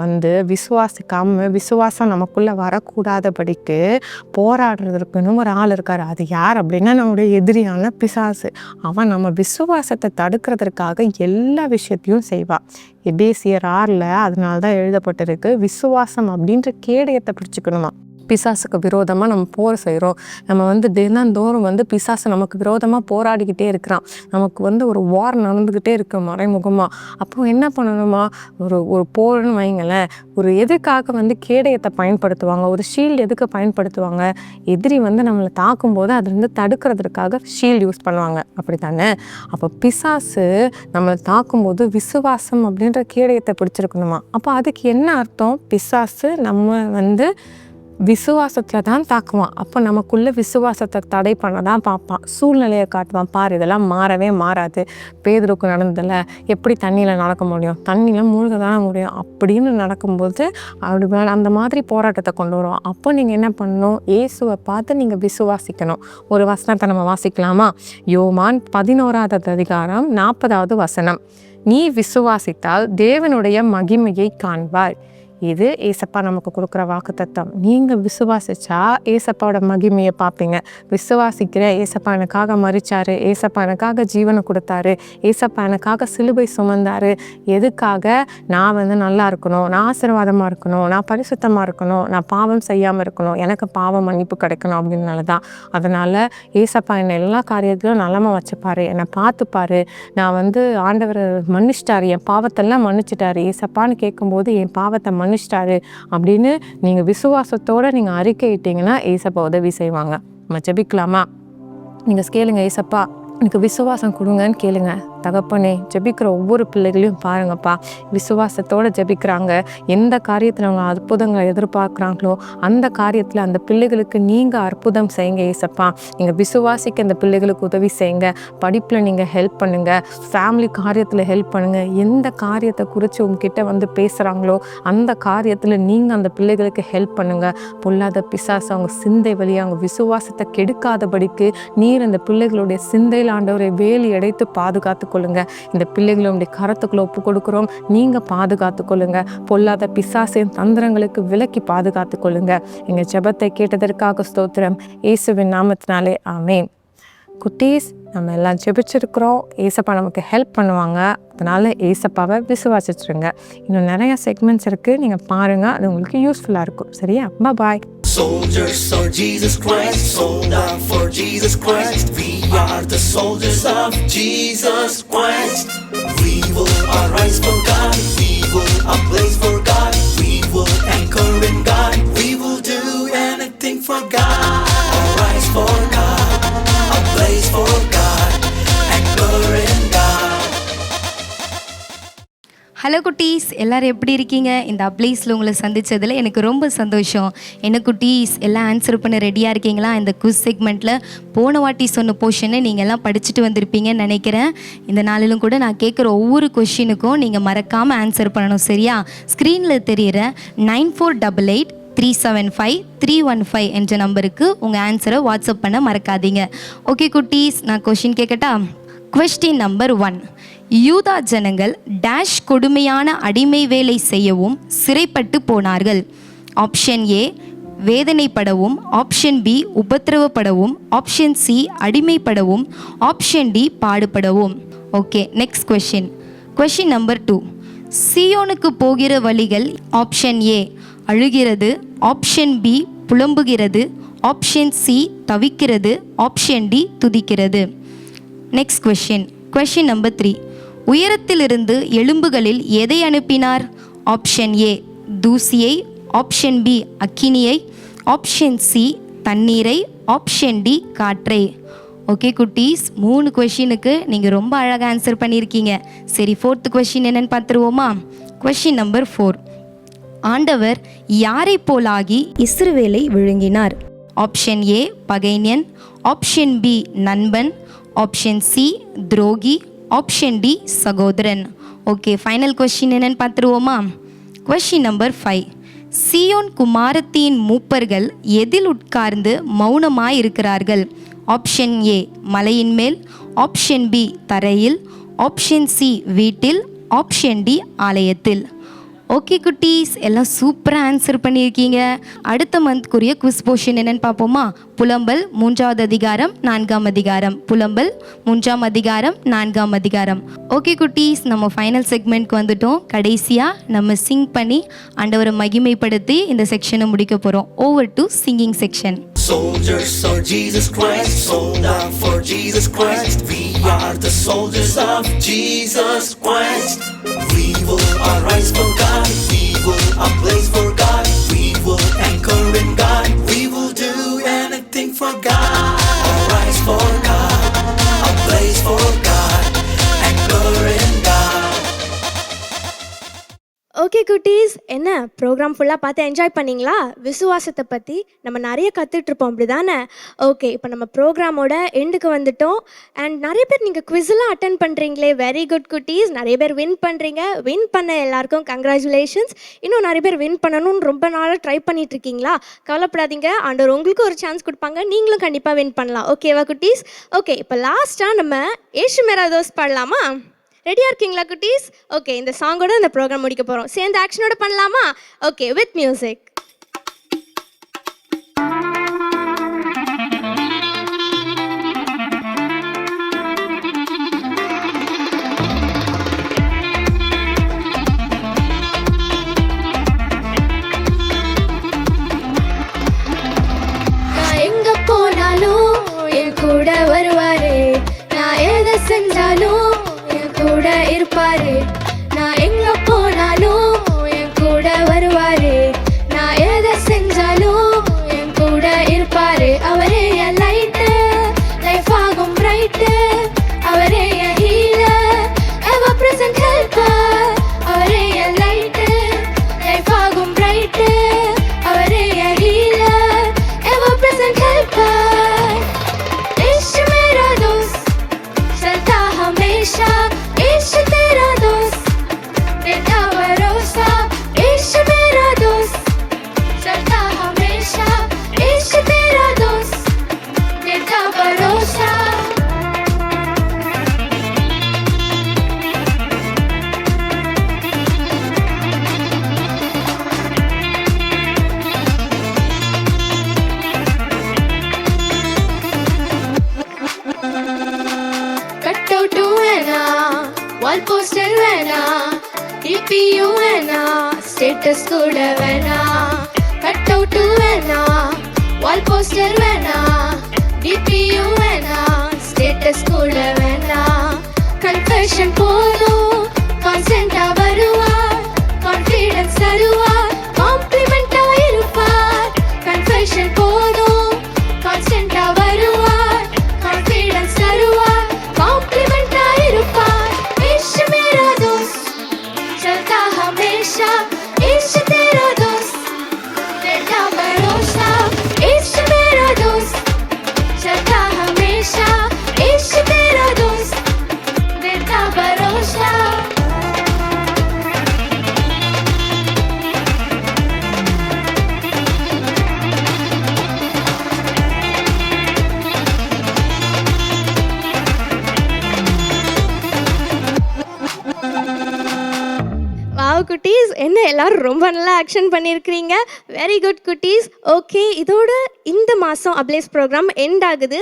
விசுவாசிக்காம விசுவாசம் நமக்குள்ளே வரக்கூடாதபடிக்கு போராடுறதுக்குன்னு ஒரு ஆள் இருக்கார். அது யார் அப்படின்னா நம்முடைய எதிரியான பிசாசு. அவன் நம்ம விசுவாசத்தை தடுக்கிறதுக்காக எல்லா விஷயத்தையும் செய்வா. எபேசியர் 6 அதனால தான் எழுதப்பட்டிருக்கு, விசுவாசம் அப்படின்ற கேடயத்தை பிடிச்சிக்கணுமா. பிசாசுக்கு விரோதமாக நம்ம போர் செய்கிறோம். நம்ம தினந்தோறும் பிசாசு நமக்கு விரோதமாக போராடிக்கிட்டே இருக்கிறான். நமக்கு ஒரு வார் நடந்துக்கிட்டே இருக்கு மறைமுகமாக. அப்போ என்ன பண்ணணுமா, ஒரு போர்னு வைங்களேன், ஒரு எதுக்காக கேடயத்தை பயன்படுத்துவாங்க, ஒரு ஷீல்டு எதுக்கு பயன்படுத்துவாங்க, எதிரி நம்மளை தாக்கும்போது அதுலேருந்து தடுக்கிறதுக்காக ஷீல்டு யூஸ் பண்ணுவாங்க, அப்படி தானே. அப்போ பிசாசு நம்மளை தாக்கும்போது விசுவாசம் அப்படின்ற கேடயத்தை பிடிச்சிருக்கணுமா. அப்போ அதுக்கு என்ன அர்த்தம், பிசாசு நம்ம விசுவாசத்தில் தான் தாக்குவான். அப்போ நமக்குள்ளே விசுவாசத்தை தடை பண்ண தான் பார்ப்பான், சூழ்நிலையை காட்டுவான். பாரு இதெல்லாம் மாறவே மாறாது, பேதுருக்கு நடந்ததில்ல, எப்படி தண்ணியில் நடக்க முடியும், தண்ணியில் மூழ்க தானே முடியும் அப்படின்னு நடக்கும்போது அப்படி அந்த மாதிரி போராட்டத்தை கொண்டு வருவான். அப்போ நீங்கள் என்ன பண்ணணும், இயேசுவை பார்த்து நீங்கள் விசுவாசிக்கணும். ஒரு வசனத்தை நம்ம வாசிக்கலாமா? யோவான் 11:40 நீ விசுவாசித்தால் தேவனுடைய மகிமையை காண்பாய். இது ஏசப்பா நமக்கு கொடுக்குற வாக்குத்தத்தம். நீங்கள் விசுவாசிச்சா ஏசப்பாவோட மகிமையை பார்ப்பீங்க. விசுவாசிக்கிற ஏசப்பா எனக்காக மரிச்சாரு, ஏசப்பா எனக்காக ஜீவனை கொடுத்தாரு, ஏசப்பா எனக்காக சிலுவை சுமந்தாரு, எதுக்காக நான் நல்லா இருக்கணும், நான் ஆசீர்வாதமாக இருக்கணும், நான் பரிசுத்தமாக இருக்கணும், நான் பாவம் செய்யாமல் இருக்கணும், எனக்கு பாவம் மன்னிப்பு கிடைக்கணும் அப்படின்னால தான். அதனால் ஏசப்பா என்னை எல்லா காரியத்திலும் நலமாக வச்சுப்பாரு, என்னை பார்த்துப்பாரு, நான் ஆண்டவர் மன்னிச்சிட்டாரு, என் பாவத்தெல்லாம் மன்னிச்சிட்டாரு, ஏசப்பான்னு கேட்கும்போது என் பாவத்தை மன்னிச்சிட்டாரு அப்படின்னு நீங்கள் விசுவாசத்தோடு நீங்கள் அறிக்கையிட்டீங்கன்னா ஏசப்பா உதவி செய்வாங்க. நம்ம ஜெபிக்கலாமா? நீங்கள் கேளுங்க, ஏசப்பா எனக்கு விசுவாசம் கொடுங்கன்னு கேளுங்க. தகப்பனே, ஜெபிக்கிற ஒவ்வொரு பிள்ளைகளையும் பாருங்கப்பா, விசுவாசத்தோடு ஜெபிக்கிறாங்க. எந்த காரியத்தில் அவங்க அற்புதங்களை எதிர்பார்க்குறாங்களோ அந்த காரியத்தில் அந்த பிள்ளைகளுக்கு நீங்கள் அற்புதம் செய்யுங்க ஏசப்பா. நீங்கள் விசுவாசிக்க அந்த பிள்ளைகளுக்கு உதவி செய்யுங்க. படிப்பில் நீங்கள் ஹெல்ப் பண்ணுங்கள், ஃபேமிலி காரியத்தில் ஹெல்ப் பண்ணுங்கள். எந்த காரியத்தை குறித்து உங்ககிட்ட வந்து பேசுகிறாங்களோ அந்த காரியத்தில் நீங்கள் அந்த பிள்ளைகளுக்கு ஹெல்ப் பண்ணுங்கள். பொல்லாத பிசாசு அவங்க சிந்தை வழியாக அவங்க விசுவாசத்தை கெடுக்காதபடிக்கு நீர் அந்த பிள்ளைகளுடைய சிந்தையில் ஆண்டவரை வேலி அடைத்து பாதுகாத்து கொள்ளுங்க. இந்த பிள்ளைகளுடைய கரத்துக்குள்ள ஒப்பு கொடுக்கிறோம். நீங்க பாதுகாத்து கொள்ளுங்க. பொல்லாத பிசாசின் தந்திரங்களுக்கு விலக்கி பாதுகாத்து கொள்ளுங்க. எங்க ஜெபத்தை கேட்டதற்காக ஸ்தோத்திரம். இயேசுவின் நாமத்தினாலே ஆமென். குட்டீஸ், நம்ம எல்லாம் ஜெபிச்சிருக்கிறோம். ஏசப்பா நமக்கு ஹெல்ப் பண்ணுவாங்க. அதனால ஏசப்பாவை விசுவாசிச்சிருங்க. இன்னும் நிறைய செக்மெண்ட்ஸ் இருக்குது, நீங்கள் பாருங்கள். அது உங்களுக்கு யூஸ்ஃபுல்லாக இருக்கும். சரியா? பாய். Soldiers of Jesus Christ, sold out for Jesus Christ. We are the soldiers of Jesus Christ. We will arise for God. We will ablaze for God. We will anchor in God. We will do anything for God. Arise for God. Ablaze for God. Anchor in God. Hello குட்டீஸ், எல்லோரும் எப்படி இருக்கீங்க? இந்த அப்ளைஸில் உங்களை சந்தித்ததில் எனக்கு ரொம்ப சந்தோஷம். என்ன குட்டீஸ், எல்லாம் ஆன்சர் பண்ண ரெடியாக இருக்கீங்களா? இந்த குவிஸ் செக்மெண்ட்டில் போன வாட்டி சொன்ன போர்ஷனை நீங்கள் எல்லாம் படிச்சுட்டு வந்திருப்பீங்கன்னு நினைக்கிறேன். இந்த நாளிலும் கூட நான் கேட்குற ஒவ்வொரு கொஷினுக்கும் நீங்கள் மறக்காமல் ஆன்சர் பண்ணணும். சரியா? ஸ்க்ரீனில் தெரிகிற 9488375315 என்ற நம்பருக்கு உங்கள் ஆன்சரை வாட்ஸ்அப் பண்ண மறக்காதீங்க. ஓகே குட்டீஸ், நான் கொஷின் கேட்கட்டா? Question number 1. யூதா ஜனங்கள் டேஷ் கொடுமையான அடிமை வேலை செய்யவும் சிறைப்பட்டு போனார்கள். ஆப்ஷன் ஏ வேதனைப்படவும், ஆப்ஷன் பி உபத்திரவப்படவும், ஆப்ஷன் சி அடிமைப்படவும், ஆப்ஷன் டி பாடுபடவும். Okay, next question. Question number 2. சியோனுக்கு போகிற வழிகள் ஆப்ஷன் ஏ அழுகிறது, ஆப்ஷன் பி புலம்புகிறது, ஆப்ஷன் சி தவிக்கிறது, ஆப்ஷன் டி துதிக்கிறது. Next question. Question number 3. உயரத்திலிருந்து எலும்புகளில் எதை அனுப்பினார்? ஆப்ஷன் ஏ தூசியை, ஆப்ஷன் பி அக்கினியை, ஆப்ஷன் சி தண்ணீரை, ஆப்ஷன் டி காற்றை. ஓகே குட்டீஸ், 3 கொஷினுக்கு நீங்கள் ரொம்ப அழகாக ஆன்சர் பண்ணியிருக்கீங்க. சரி, 4th கொஷின் என்னன்னு பார்த்துருவோமா? Question number 4. ஆண்டவர் யாரை போலாகி இஸ்ரவேலை விழுங்கினார்? ஆப்ஷன் ஏ பகைஞன், ஆப்ஷன் பி நண்பன், ஆப்ஷன் சி துரோகி, ஆப்ஷன் டி சகோதரன். ஓகே, ஃபைனல் கொஷின் என்னன்னு பார்த்துருவோமா? Question number 5. சியோன் குமாரத்தின் மூப்பர்கள் எதில் உட்கார்ந்து மௌனமாய் இருக்கிறார்கள்? ஆப்ஷன் ஏ மலையின் மேல், ஆப்ஷன் பி தரையில், ஆப்ஷன் சி வீட்டில், ஆப்ஷன் டி ஆலயத்தில். ஓகே குட்டீஸ், எல்லாம் சூப்பராக ஆன்சர் பண்ணியிருக்கீங்க. அடுத்த மந்த்க்குரிய குவிஸ் போர்ஷன் என்னன்னு பார்ப்போமா? புலம்பல் 3வது அதிகாரம் 4ஆம் அதிகாரம். புலம்பல் 3ஆம் அதிகாரம் 4ஆம் அதிகாரம். ஓகே குட்டீஸ், நம்ம ஃபைனல் செக்மெண்ட்க்கு வந்துட்டோம். கடைசியாக நம்ம சிங் பண்ணி ஆண்டவரை மகிமைப்படுத்தி இந்த செக்ஷனை முடிக்க போகிறோம். Over to singing section. Soldiers of Jesus Christ, sold out for Jesus Christ. We are the soldiers of Jesus Christ. We will arise for God. We will ablaze for God. We will anchor in God. We will do anything for God. Arise for God. Ablaze for God. Anchor in God. Okay குட்டீஸ், என்ன program ஃபுல்லாக பார்த்து enjoy பண்ணிங்களா? விசுவாசத்தை பற்றி நம்ம நிறைய கற்றுட்ருப்போம், அப்படி தானே? ஓகே, இப்போ நம்ம ப்ரோக்ராமோட எண்டுக்கு வந்துட்டோம். அண்ட் நிறைய பேர் நீங்கள் குவிஸ்லாம் அட்டன் பண்ணுறீங்களே, வெரி குட் குட்டீஸ். நிறைய பேர் வின் பண்ணுறீங்க. வின் பண்ண எல்லாருக்கும் கங்க்ராச்சுலேஷன்ஸ். இன்னும் நிறைய பேர் வின் பண்ணணும்னு ரொம்ப நாளாக ட்ரை பண்ணிகிட்ருக்கீங்களா? கவலைப்படாதீங்க, ஆண்டவர் உங்களுக்கு ஒரு சான்ஸ் கொடுப்பாங்க. நீங்களும் கண்டிப்பாக வின் பண்ணலாம். ஓகேவா குட்டீஸ்? ஓகே, இப்போ லாஸ்ட்டாக நம்ம ஏசு மேரா தோஸ்த் பாடலாமா? ரெடியாக இருக்கீங்களா குட்டீஸ்? ஓகே, இந்த சாங்கோட இந்த ப்ரோக்ராம் முடிக்க போகிறோம். சேர்ந்து ஆக்ஷனோட பண்ணலாமா? Okay, with music. நான் எங்க போனாலும் என் கூட வருவாரு. நான் எதை செஞ்சாலும் என் கூட இருப்பாரு. நான் எங்க போனாலும் என் கூட வருவாரு. நான் எதை செஞ்சாலும் என் கூட இருப்பாரு. அவரே என் லைட்டு, லைஃப் ஆகும் பிரைட்டு. டிபியூ வேணா ஸ்டேட்டஸ் கூட வேணா கட் அவுட் வேணா வால் போஸ்டர் வேணா டிபியூ வேணா ஸ்டேட்டஸ் கூட வேணா கன்ஃபெஷன் போதும் கான்சென்ட்டா வருவார் கான்ஃபிடன்ஸ் தருவார் காம்ப்ளிமெண்டா இருப்பார் கன்ஃபெஷன் போதும் கான்சென்ட்டா வருவார் கான்ஃபிடன்ஸ் தருவார் காம்ப்ளிமெண்டா இருப்பார் इश्क मेरा दोस्त चलता हमेशा इश्क तेरा दोस्त तेरा भरोसा इश्क मेरा दोस्त चलता हमेशा इश्क तेरा दोस्त तेरा भरोसा வாவ் குட்டீஸ், என்ன எல்லாரும் ரொம்ப நல்லா ஆக்ஷன் பண்ணியிருக்கிறீங்க. வெரி குட் குட்டீஸ். ஓகே, இதோட இந்த மாதம் அப்ளேஸ் ப்ரோக்ராம் எண்ட் ஆகுது.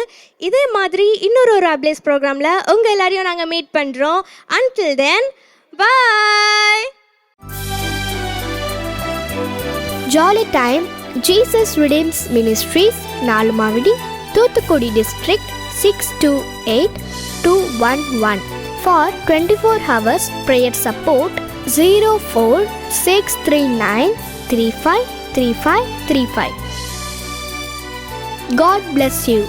இதே மாதிரி இன்னொரு அப்ளேஸ் ப்ரோக்ராமில் உங்கள் எல்லாரையும் நாங்கள் மீட் பண்ணுறோம். Until then bye. Jolly time Jesus redeems ministries, Nalumavadi, Thoothukudi district 628211. For 24 hours prayer support 04639353535. God bless you.